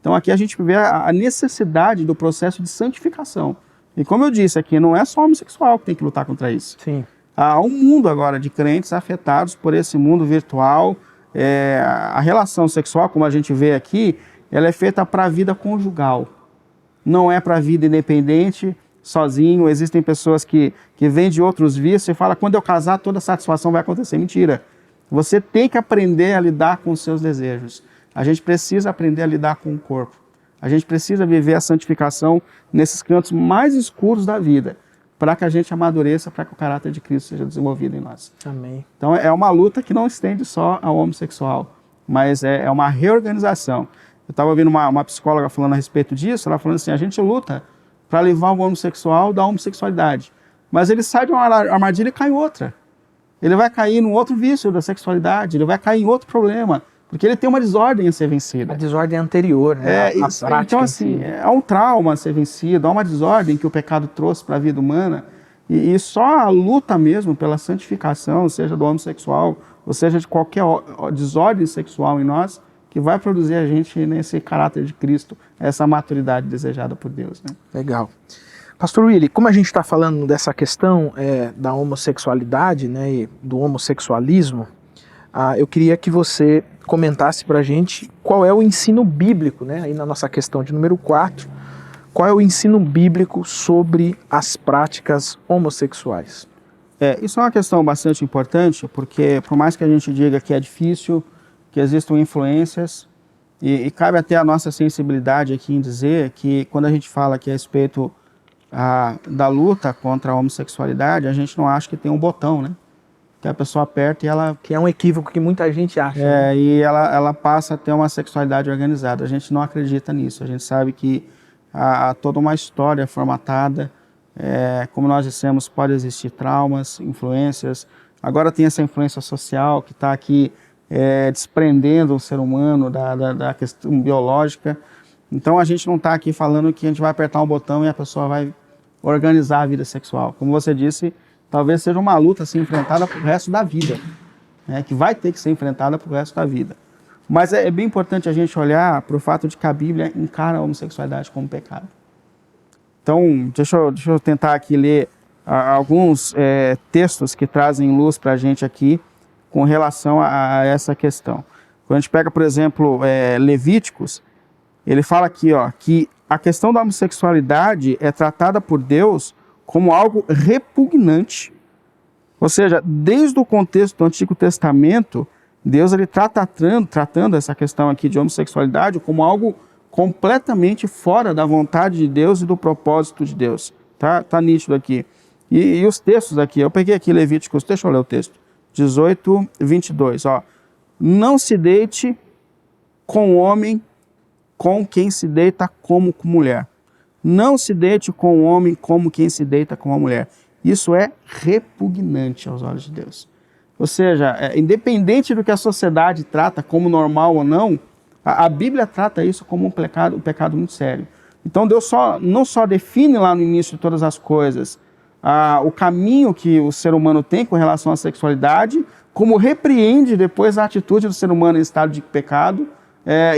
Então, aqui a gente vê a necessidade do processo de santificação. E como eu disse aqui, não é só o homossexual que tem que lutar contra isso.
Sim.
Há um mundo agora de crentes afetados por esse mundo virtual. A relação sexual, como a gente vê aqui, ela é feita para a vida conjugal. Não é para a vida independente, sozinho. Existem pessoas que vêm de outros vícios e falam, quando eu casar, toda satisfação vai acontecer. Mentira. Você tem que aprender a lidar com os seus desejos. A gente precisa aprender a lidar com o corpo. A gente precisa viver a santificação nesses cantos mais escuros da vida, para que a gente amadureça, para que o caráter de Cristo seja desenvolvido em nós.
Amém.
Então é uma luta que não estende só ao homossexual, mas é uma reorganização. Eu estava ouvindo uma psicóloga falando a respeito disso, ela falando assim, a gente luta para livrar o homossexual da homossexualidade, mas ele sai de uma armadilha e cai em outra. Ele vai cair num outro vício da sexualidade, ele vai cair em outro problema, porque ele tem uma desordem a ser vencida.
A desordem anterior, né? A prática
então, assim, há um trauma a ser vencido, há uma desordem que o pecado trouxe para a vida humana, e só a luta mesmo pela santificação, seja do homossexual, ou seja de qualquer desordem sexual em nós, que vai produzir a gente nesse caráter de Cristo, essa maturidade desejada por Deus. Né?
Legal. Pastor Willy, como a gente está falando dessa questão da homossexualidade, né, e do homossexualismo, eu queria que você comentasse para a gente qual é o ensino bíblico, né, aí na nossa questão de número 4, qual é o ensino bíblico sobre as práticas homossexuais?
Isso é uma questão bastante importante, porque por mais que a gente diga que é difícil, que existam influências, e cabe até a nossa sensibilidade aqui em dizer que quando a gente fala aqui a respeito da luta contra a homossexualidade, a gente não acha que tem um botão, né? Que a pessoa aperta e ela...
Que é um equívoco que muita gente acha. Né?
E ela passa a ter uma sexualidade organizada. A gente não acredita nisso. A gente sabe que há toda uma história formatada. Como nós dissemos, pode existir traumas, influências. Agora tem essa influência social que está aqui desprendendo o ser humano da questão biológica. Então a gente não está aqui falando que a gente vai apertar um botão e a pessoa vai organizar a vida sexual. Como você disse, talvez seja uma luta a ser enfrentada para o resto da vida, né, que vai ter que ser enfrentada para o resto da vida. Mas é bem importante a gente olhar para o fato de que a Bíblia encara a homossexualidade como pecado. Então, deixa eu tentar aqui ler alguns textos que trazem luz para a gente aqui com relação a essa questão. Quando a gente pega, por exemplo, Levíticos, ele fala aqui, que a questão da homossexualidade é tratada por Deus como algo repugnante. Ou seja, desde o contexto do Antigo Testamento, Deus ele tratando essa questão aqui de homossexualidade como algo completamente fora da vontade de Deus e do propósito de Deus. Tá nítido aqui. E os textos aqui, eu peguei aqui Levíticos, deixa eu ler o texto, 18, 22, ó. Não se deite com homem com quem se deita como com mulher. Não se deite com o homem como quem se deita com a mulher. Isso é repugnante aos olhos de Deus. Ou seja, independente do que a sociedade trata como normal ou não, a Bíblia trata isso como um pecado muito sério. Então Deus não só define lá no início de todas as coisas o caminho que o ser humano tem com relação à sexualidade, como repreende depois a atitude do ser humano em estado de pecado,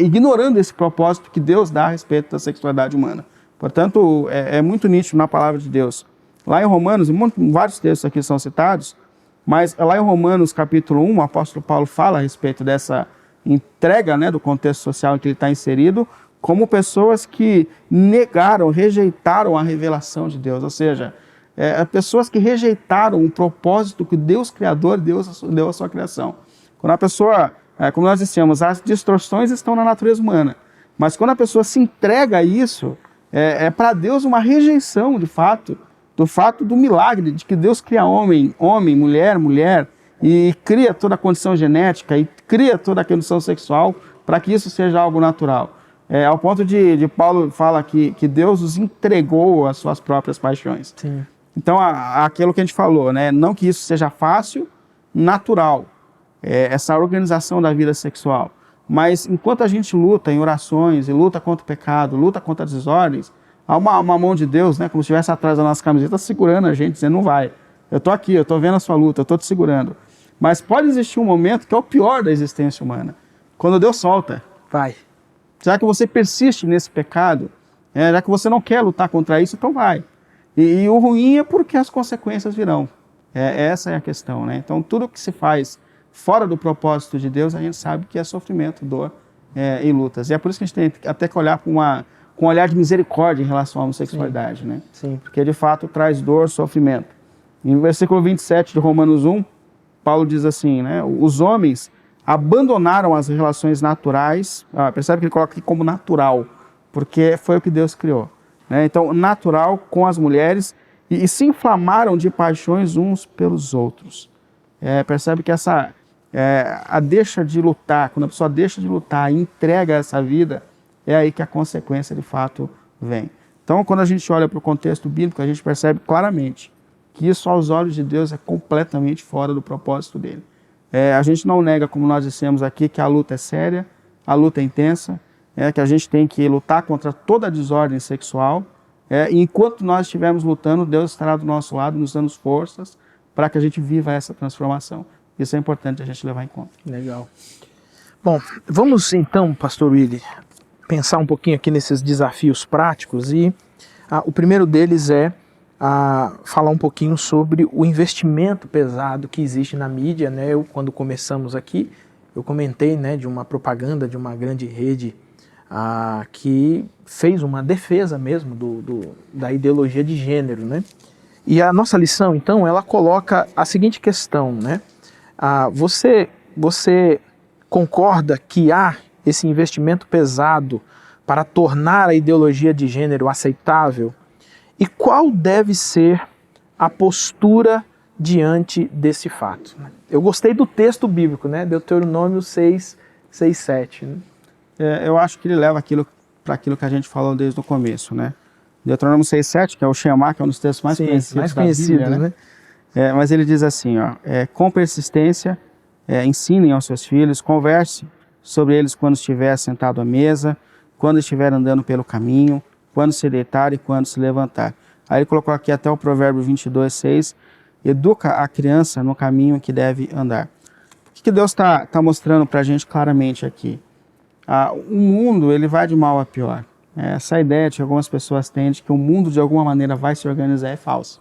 ignorando esse propósito que Deus dá a respeito da sexualidade humana. Portanto, é muito nítido na palavra de Deus. Lá em Romanos, vários textos aqui são citados, mas lá em Romanos capítulo 1, o apóstolo Paulo fala a respeito dessa entrega, né, do contexto social em que ele está inserido, como pessoas que negaram, rejeitaram a revelação de Deus, ou seja, pessoas que rejeitaram o propósito que Deus Criador deu à sua criação. Quando a pessoa, como nós dissemos, as distorções estão na natureza humana, mas quando a pessoa se entrega a isso, para Deus uma rejeição, de fato, do milagre de que Deus cria homem, mulher, e cria toda a condição genética, e cria toda a condição sexual, para que isso seja algo natural. Ao ponto de Paulo fala que Deus os entregou às suas próprias paixões.
Sim.
Então, aquilo que a gente falou, né? Não que isso seja fácil, natural, essa organização da vida sexual. Mas enquanto a gente luta em orações, e luta contra o pecado, luta contra as desordens, há uma mão de Deus, né, como se estivesse atrás da nossa camiseta, segurando a gente, dizendo, não vai. Eu estou aqui, eu estou vendo a sua luta, eu estou te segurando. Mas pode existir um momento que é o pior da existência humana, quando Deus solta.
Vai.
Já que você persiste nesse pecado, já que você não quer lutar contra isso, então vai. E o ruim é porque as consequências virão. Essa é a questão, né? Então, tudo que se faz fora do propósito de Deus, a gente sabe que é sofrimento, dor e lutas. E é por isso que a gente tem até que olhar com um olhar de misericórdia em relação à homossexualidade, né?
Sim.
Porque, de fato, traz dor, sofrimento. Em versículo 27 de Romanos 1, Paulo diz assim, né? Os homens abandonaram as relações naturais, percebe que ele coloca aqui como natural, porque foi o que Deus criou. Né? Então, natural com as mulheres, e se inflamaram de paixões uns pelos outros. Percebe que a deixa de lutar, quando a pessoa deixa de lutar e entrega essa vida, é aí que a consequência de fato vem. Então, quando a gente olha para o contexto bíblico, a gente percebe claramente que isso aos olhos de Deus é completamente fora do propósito dele. A gente não nega, como nós dissemos aqui, que a luta é séria, a luta é intensa, que a gente tem que lutar contra toda a desordem sexual, e enquanto nós estivermos lutando, Deus estará do nosso lado, nos dando forças para que a gente viva essa transformação. Isso é importante a gente levar em conta.
Legal. Bom, vamos então, pastor Willy, pensar um pouquinho aqui nesses desafios práticos, e o primeiro deles é falar um pouquinho sobre o investimento pesado que existe na mídia, né? Quando começamos aqui, eu comentei, né, de uma propaganda de uma grande rede que fez uma defesa mesmo da ideologia de gênero, né? E a nossa lição, então, ela coloca a seguinte questão, né? Você concorda que há esse investimento pesado para tornar a ideologia de gênero aceitável? E qual deve ser a postura diante desse fato? Eu gostei do texto bíblico, né? Deuteronômio 6, 7. Né?
Eu acho que ele leva para aquilo que a gente falou desde o começo, né? Deuteronômio 6, 7, que é o Shema, que é um dos textos mais conhecidos da Bíblia, né? Mas ele diz assim, com persistência, ensinem aos seus filhos, converse sobre eles quando estiver sentado à mesa, quando estiver andando pelo caminho, quando se deitar e quando se levantar. Aí ele colocou aqui até o provérbio 22, 6, educa a criança no caminho que deve andar. O que Deus está mostrando para a gente claramente aqui? O mundo ele vai de mal a pior. Essa ideia que algumas pessoas têm de que o mundo de alguma maneira vai se organizar é falsa.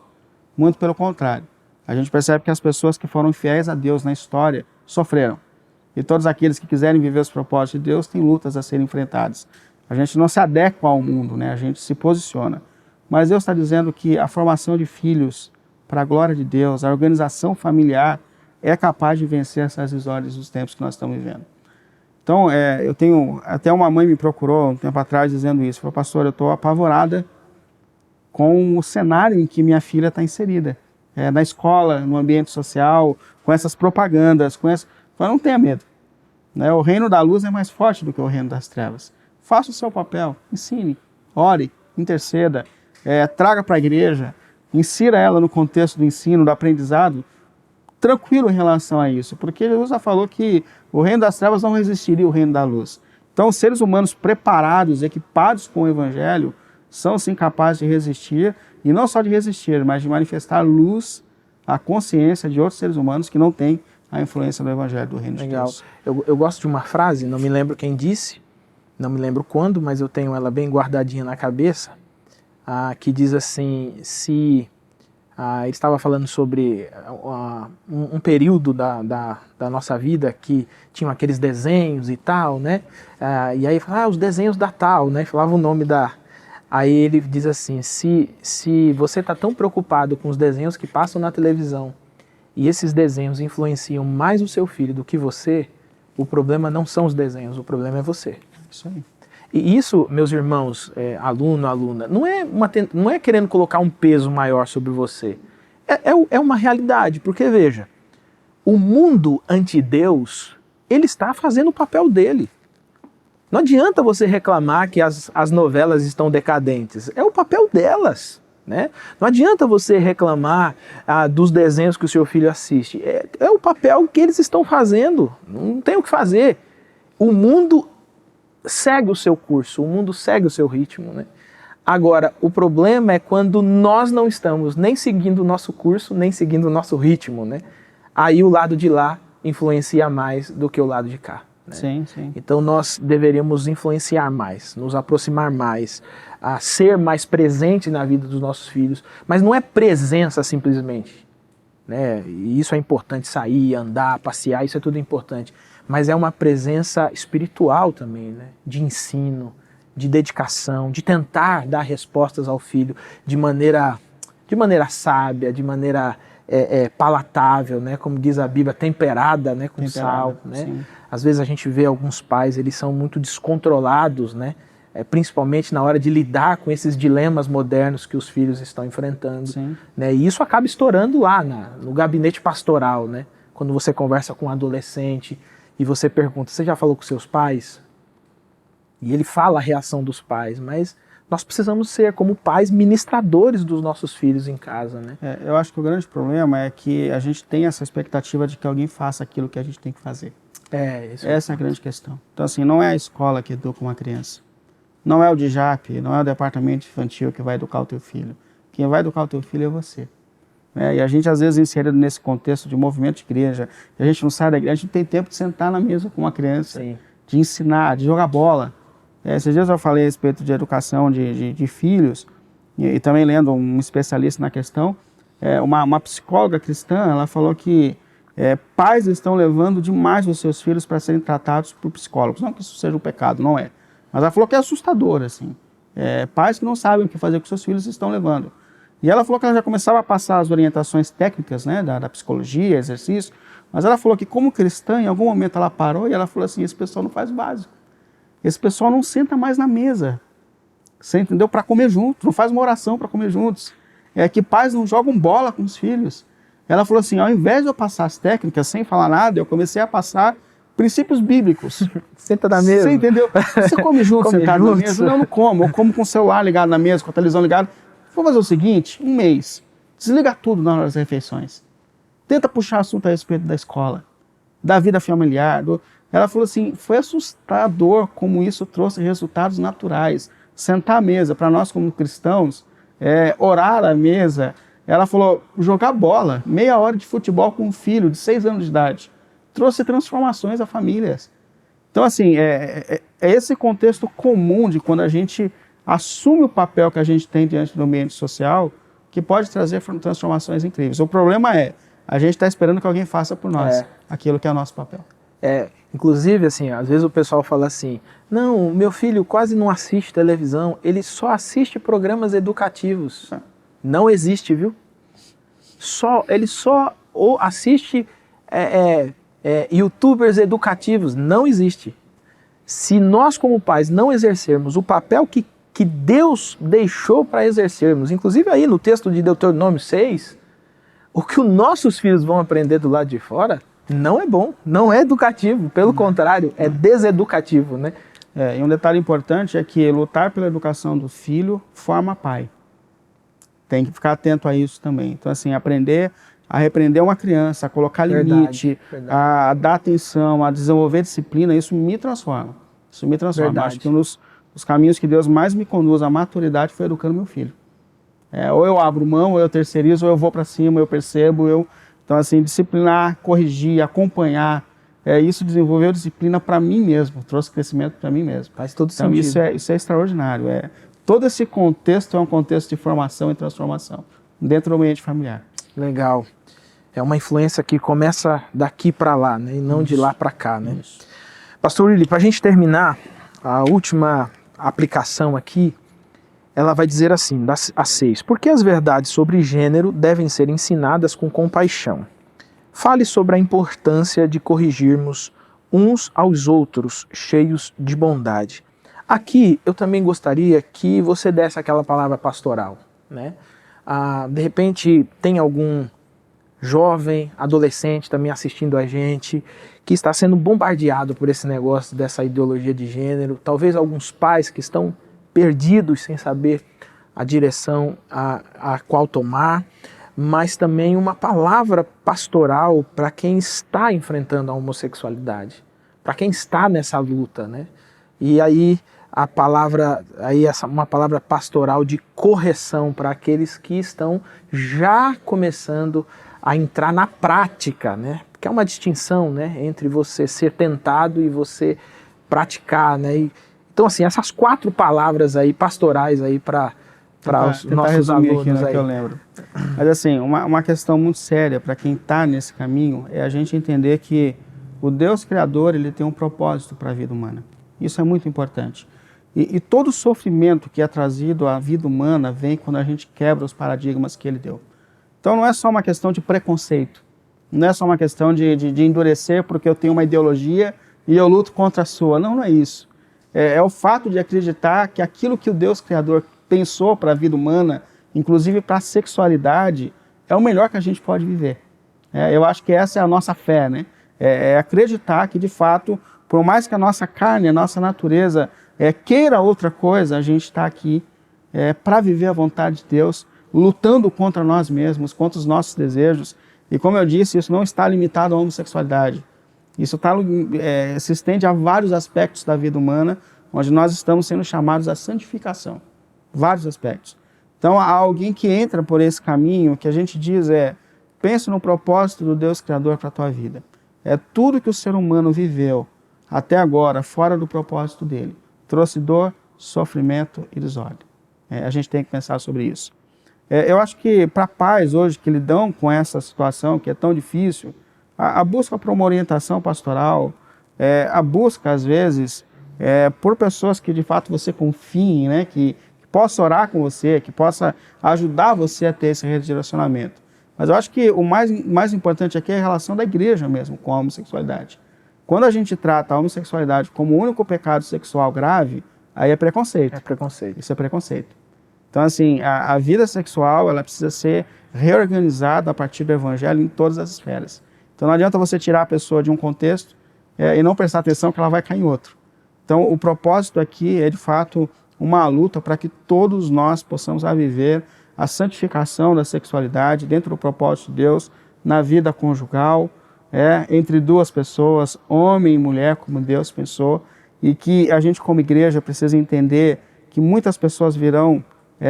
Muito pelo contrário. A gente percebe que as pessoas que foram fiéis a Deus na história sofreram. E todos aqueles que quiserem viver os propósitos de Deus têm lutas a serem enfrentadas. A gente não se adequa ao mundo, né? A gente se posiciona. Mas Deus está dizendo que a formação de filhos para a glória de Deus, a organização familiar é capaz de vencer essas desordens dos tempos que nós estamos vivendo. Então, eu tenho, até uma mãe me procurou um tempo atrás dizendo isso, falou, pastor, eu estou apavorada com o cenário em que minha filha está inserida. Na escola, no ambiente social, com essas propagandas, não tenha medo. Né? O reino da luz é mais forte do que o reino das trevas. Faça o seu papel, ensine, ore, interceda, traga para a igreja, insira ela no contexto do ensino, do aprendizado, tranquilo em relação a isso, porque Jesus já falou que o reino das trevas não resistiria ao reino da luz. Então, os seres humanos preparados, equipados com o evangelho, são sim capazes de resistir, e não só de resistir, mas de manifestar luz à consciência de outros seres humanos que não têm a influência do evangelho do reino de Deus.
Eu gosto de uma frase, não me lembro quem disse, não me lembro quando, mas eu tenho ela bem guardadinha na cabeça, que diz assim, ele estava falando sobre um período da nossa vida que tinham aqueles desenhos e tal, né? E aí falava, os desenhos da tal, né? Falava o nome da... Aí ele diz assim, se você está tão preocupado com os desenhos que passam na televisão e esses desenhos influenciam mais o seu filho do que você, o problema não são os desenhos, o problema é você.
Isso aí.
E isso, meus irmãos, aluno, aluna, não é querendo colocar um peso maior sobre você. É uma realidade, porque veja, o mundo anti-Deus, ele está fazendo o papel dele. Não adianta você reclamar que as novelas estão decadentes, é o papel delas. Né? Não adianta você reclamar dos desenhos que o seu filho assiste, é o papel que eles estão fazendo, não tem o que fazer. O mundo segue o seu curso, o mundo segue o seu ritmo, né? Agora, o problema é quando nós não estamos nem seguindo o nosso curso, nem seguindo o nosso ritmo, né? Aí o lado de lá influencia mais do que o lado de cá. Né?
Sim, sim.
Então nós deveríamos influenciar mais, nos aproximar mais, a ser mais presente na vida dos nossos filhos, mas não é presença simplesmente, né? E isso é importante, sair, andar, passear, isso é tudo importante. Mas é uma presença espiritual também, né? De ensino, de dedicação, de tentar dar respostas ao filho de maneira sábia, de maneira palatável, né? Como diz a Bíblia, temperada, né? Com sal. Né?
Sim.
Às vezes a gente vê alguns pais, eles são muito descontrolados, né? Principalmente na hora de lidar com esses dilemas modernos que os filhos estão enfrentando.
Sim.
Né? E isso acaba estourando lá no gabinete pastoral, né? Quando você conversa com um adolescente e você pergunta, você já falou com seus pais? E ele fala a reação dos pais, mas nós precisamos ser, como pais, ministradores dos nossos filhos em casa, né?
Eu acho que o grande problema é que a gente tem essa expectativa de que alguém faça aquilo que a gente tem que fazer. Essa é a grande questão. Então, assim, não é a escola que educa uma criança. Não é o DJAP, não é o departamento infantil que vai educar o teu filho. Quem vai educar o teu filho é você. E a gente, às vezes, inserido nesse contexto de movimento de igreja, a gente não sai da igreja, a gente não tem tempo de sentar na mesa com uma criança,
Sim.
de ensinar, de jogar bola. Esses dias eu falei a respeito de educação de filhos, e também lendo um especialista na questão, uma psicóloga cristã, ela falou que pais estão levando demais os seus filhos para serem tratados por psicólogos. Não que isso seja um pecado, não é. Mas ela falou que é assustador, assim. Pais que não sabem o que fazer com seus filhos estão levando. E ela falou que ela já começava a passar as orientações técnicas, né, da psicologia, exercício, mas ela falou que como cristã, em algum momento ela parou e ela falou assim, esse pessoal não faz o básico. Esse pessoal não senta mais na mesa, você entendeu? Para comer junto, não faz uma oração para comer juntos. Que pais não jogam bola com os filhos. Ela falou assim, ao invés de eu passar as técnicas sem falar nada, eu comecei a passar princípios bíblicos.
Senta na mesa.
Você entendeu? Você come junto, sentado na mesa? Não, eu não como. Eu como com o celular ligado na mesa, com a televisão ligada. Vou fazer o seguinte, um mês, desliga tudo na hora das refeições. Tenta puxar assunto a respeito da escola, da vida familiar. Ela falou assim, foi assustador como isso trouxe resultados naturais. Sentar à mesa, para nós como cristãos, orar à mesa. Ela falou, jogar bola, meia hora de futebol com um filho de 6 anos de idade. Trouxe transformações a famílias. Então, assim, é esse contexto comum de quando a gente assume o papel que a gente tem diante do ambiente social, que pode trazer transformações incríveis. O problema a gente está esperando que alguém faça por nós aquilo que é o nosso papel.
Inclusive, assim, às vezes o pessoal fala assim, não, meu filho quase não assiste televisão, ele só assiste programas educativos. Não existe, viu? Ele só assiste youtubers educativos, não existe. Se nós como pais não exercermos o papel que que Deus deixou para exercermos. Inclusive aí no texto de Deuteronômio 6, o que os nossos filhos vão aprender do lado de fora não é bom, não é educativo, pelo contrário, é deseducativo, né?
E um detalhe importante é que lutar pela educação do filho forma pai. Tem que ficar atento a isso também. Então, assim, aprender a repreender uma criança, a colocar limite, a dar atenção, a desenvolver disciplina, isso me transforma. Isso me transforma. Acho que um dos caminhos que Deus mais me conduz à maturidade foi educando meu filho. Ou eu abro mão, ou eu terceirizo, ou eu vou para cima, eu percebo, Então, assim, disciplinar, corrigir, acompanhar, isso desenvolveu disciplina para mim mesmo, trouxe crescimento para mim mesmo.
Faz todo sentido.
Isso é extraordinário. Todo esse contexto é um contexto de formação e transformação dentro do ambiente familiar.
Legal. É uma influência que começa daqui para lá, né? E não de lá para cá, né? Isso. Pastor Willy, para a gente terminar, a última aplicação aqui, ela vai dizer assim, a 6. Por que as verdades sobre gênero devem ser ensinadas com compaixão? Fale sobre a importância de corrigirmos uns aos outros, cheios de bondade. Aqui, eu também gostaria que você desse aquela palavra pastoral, né? De repente, tem algum jovem, adolescente também assistindo a gente, que está sendo bombardeado por esse negócio dessa ideologia de gênero, talvez alguns pais que estão perdidos sem saber a direção a qual tomar, mas também uma palavra pastoral para quem está enfrentando a homossexualidade, para quem está nessa luta, né? E aí uma palavra pastoral de correção para aqueles que estão já começando a entrar na prática, né? Porque é uma distinção, né, entre você ser tentado e você praticar, né? Então, assim, essas 4 palavras aí pastorais aí para os nossos alunos aqui, né,
aí. Que eu lembro. Mas assim, uma questão muito séria para quem está nesse caminho é a gente entender que o Deus Criador, ele tem um propósito para a vida humana. Isso é muito importante. E todo sofrimento que é trazido à vida humana vem quando a gente quebra os paradigmas que ele deu. Então não é só uma questão de preconceito, não é só uma questão de endurecer porque eu tenho uma ideologia e eu luto contra a sua. Não é isso. É o fato de acreditar que aquilo que o Deus Criador pensou para a vida humana, inclusive para a sexualidade, é o melhor que a gente pode viver. Eu acho que essa é a nossa fé, né? É acreditar que, de fato, por mais que a nossa carne, a nossa natureza queira outra coisa, a gente está aqui para viver a vontade de Deus, lutando contra nós mesmos, contra os nossos desejos. E como eu disse, isso não está limitado à homossexualidade. Isso se estende a vários aspectos da vida humana, onde nós estamos sendo chamados à santificação. Vários aspectos. Então, há alguém que entra por esse caminho, que a gente diz pense no propósito do Deus Criador para a tua vida. Tudo que o ser humano viveu até agora, fora do propósito dele, trouxe dor, sofrimento e desordem. A gente tem que pensar sobre isso. Eu acho que para pais hoje que lidam com essa situação que é tão difícil, a busca por uma orientação pastoral, a busca às vezes por pessoas que de fato você confie, né, que possa orar com você, que possa ajudar você a ter esse redirecionamento. Mas eu acho que o mais importante aqui é a relação da igreja mesmo com a homossexualidade. Quando a gente trata a homossexualidade como o único pecado sexual grave, aí é preconceito.
É preconceito.
Isso é preconceito. Então, assim, a vida sexual, ela precisa ser reorganizada a partir do evangelho em todas as esferas. Então, não adianta você tirar a pessoa de um contexto e não prestar atenção que ela vai cair em outro. Então, o propósito aqui é, de fato, uma luta para que todos nós possamos viver a santificação da sexualidade dentro do propósito de Deus, na vida conjugal, entre duas pessoas, homem e mulher, como Deus pensou, e que a gente, como igreja, precisa entender que muitas pessoas virão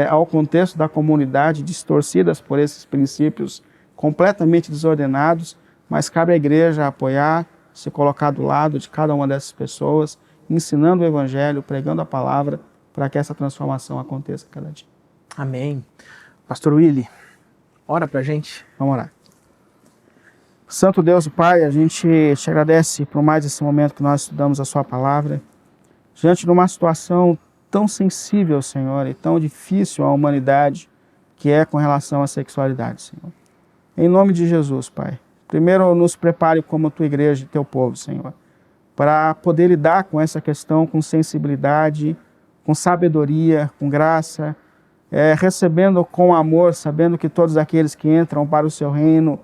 ao contexto da comunidade distorcidas por esses princípios completamente desordenados, mas cabe à igreja apoiar, se colocar do lado de cada uma dessas pessoas, ensinando o evangelho, pregando a palavra, para que essa transformação aconteça cada dia.
Amém. Pastor Willy, ora pra gente.
Vamos orar. Santo Deus, Pai, a gente te agradece por mais esse momento que nós estudamos a sua palavra, diante de uma situação tão sensível, Senhor, e tão difícil à humanidade, que é com relação à sexualidade, Senhor. Em nome de Jesus, Pai, primeiro nos prepare como tua igreja e teu povo, Senhor, para poder lidar com essa questão com sensibilidade, com sabedoria, com graça, recebendo com amor, sabendo que todos aqueles que entram para o seu reino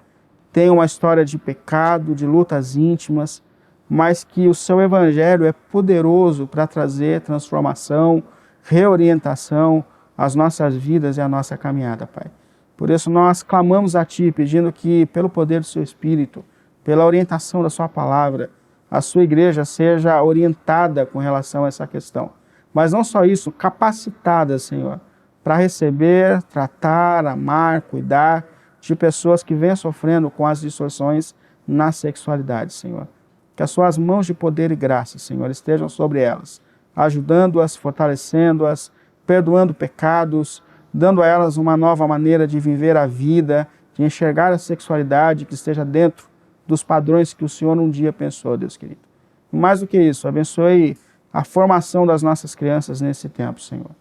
têm uma história de pecado, de lutas íntimas, mas que o seu evangelho é poderoso para trazer transformação, reorientação às nossas vidas e à nossa caminhada, Pai. Por isso nós clamamos a Ti, pedindo que, pelo poder do Seu Espírito, pela orientação da Sua palavra, a Sua igreja seja orientada com relação a essa questão. Mas não só isso, capacitada, Senhor, para receber, tratar, amar, cuidar de pessoas que vêm sofrendo com as distorções na sexualidade, Senhor. Que as Suas mãos de poder e graça, Senhor, estejam sobre elas, ajudando-as, fortalecendo-as, perdoando pecados, dando a elas uma nova maneira de viver a vida, de enxergar a sexualidade que esteja dentro dos padrões que o Senhor um dia pensou, Deus querido. E mais do que isso, abençoe a formação das nossas crianças nesse tempo, Senhor.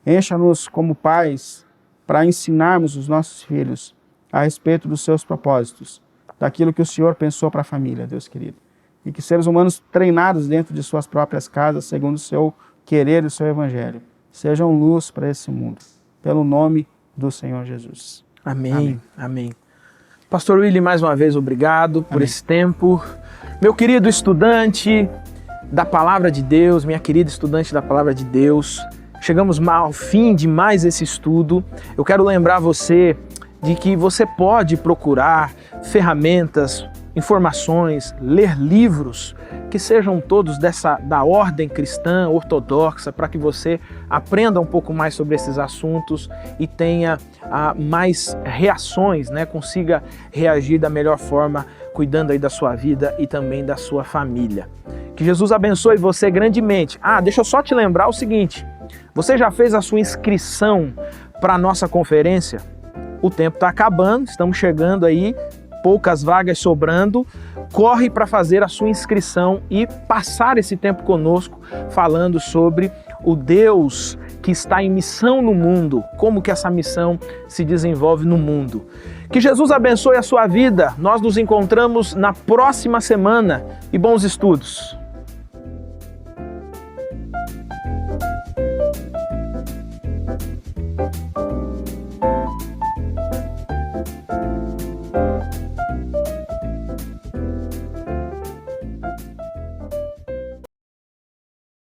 Encha-nos como pais para ensinarmos os nossos filhos a respeito dos seus propósitos, daquilo que o Senhor pensou para a família, Deus querido. E que seres humanos treinados dentro de suas próprias casas, segundo o seu querer e o seu evangelho, sejam luz para esse mundo. Pelo nome do Senhor Jesus.
Amém.
Amém.
Amém. Pastor Willy, mais uma vez, obrigado por esse tempo. Meu querido estudante da Palavra de Deus, minha querida estudante da Palavra de Deus, chegamos ao fim de mais esse estudo. Eu quero lembrar você de que você pode procurar ferramentas, informações, ler livros que sejam todos da ordem cristã ortodoxa, para que você aprenda um pouco mais sobre esses assuntos e tenha mais reações, né? Consiga reagir da melhor forma, cuidando aí da sua vida e também da sua família. Que Jesus abençoe você grandemente. Deixa eu só te lembrar o seguinte, você já fez a sua inscrição para a nossa conferência? O tempo está acabando, estamos chegando aí, poucas vagas sobrando. Corre para fazer a sua inscrição e passar esse tempo conosco falando sobre o Deus que está em missão no mundo, como que essa missão se desenvolve no mundo. Que Jesus abençoe a sua vida. Nós nos encontramos na próxima semana e bons estudos.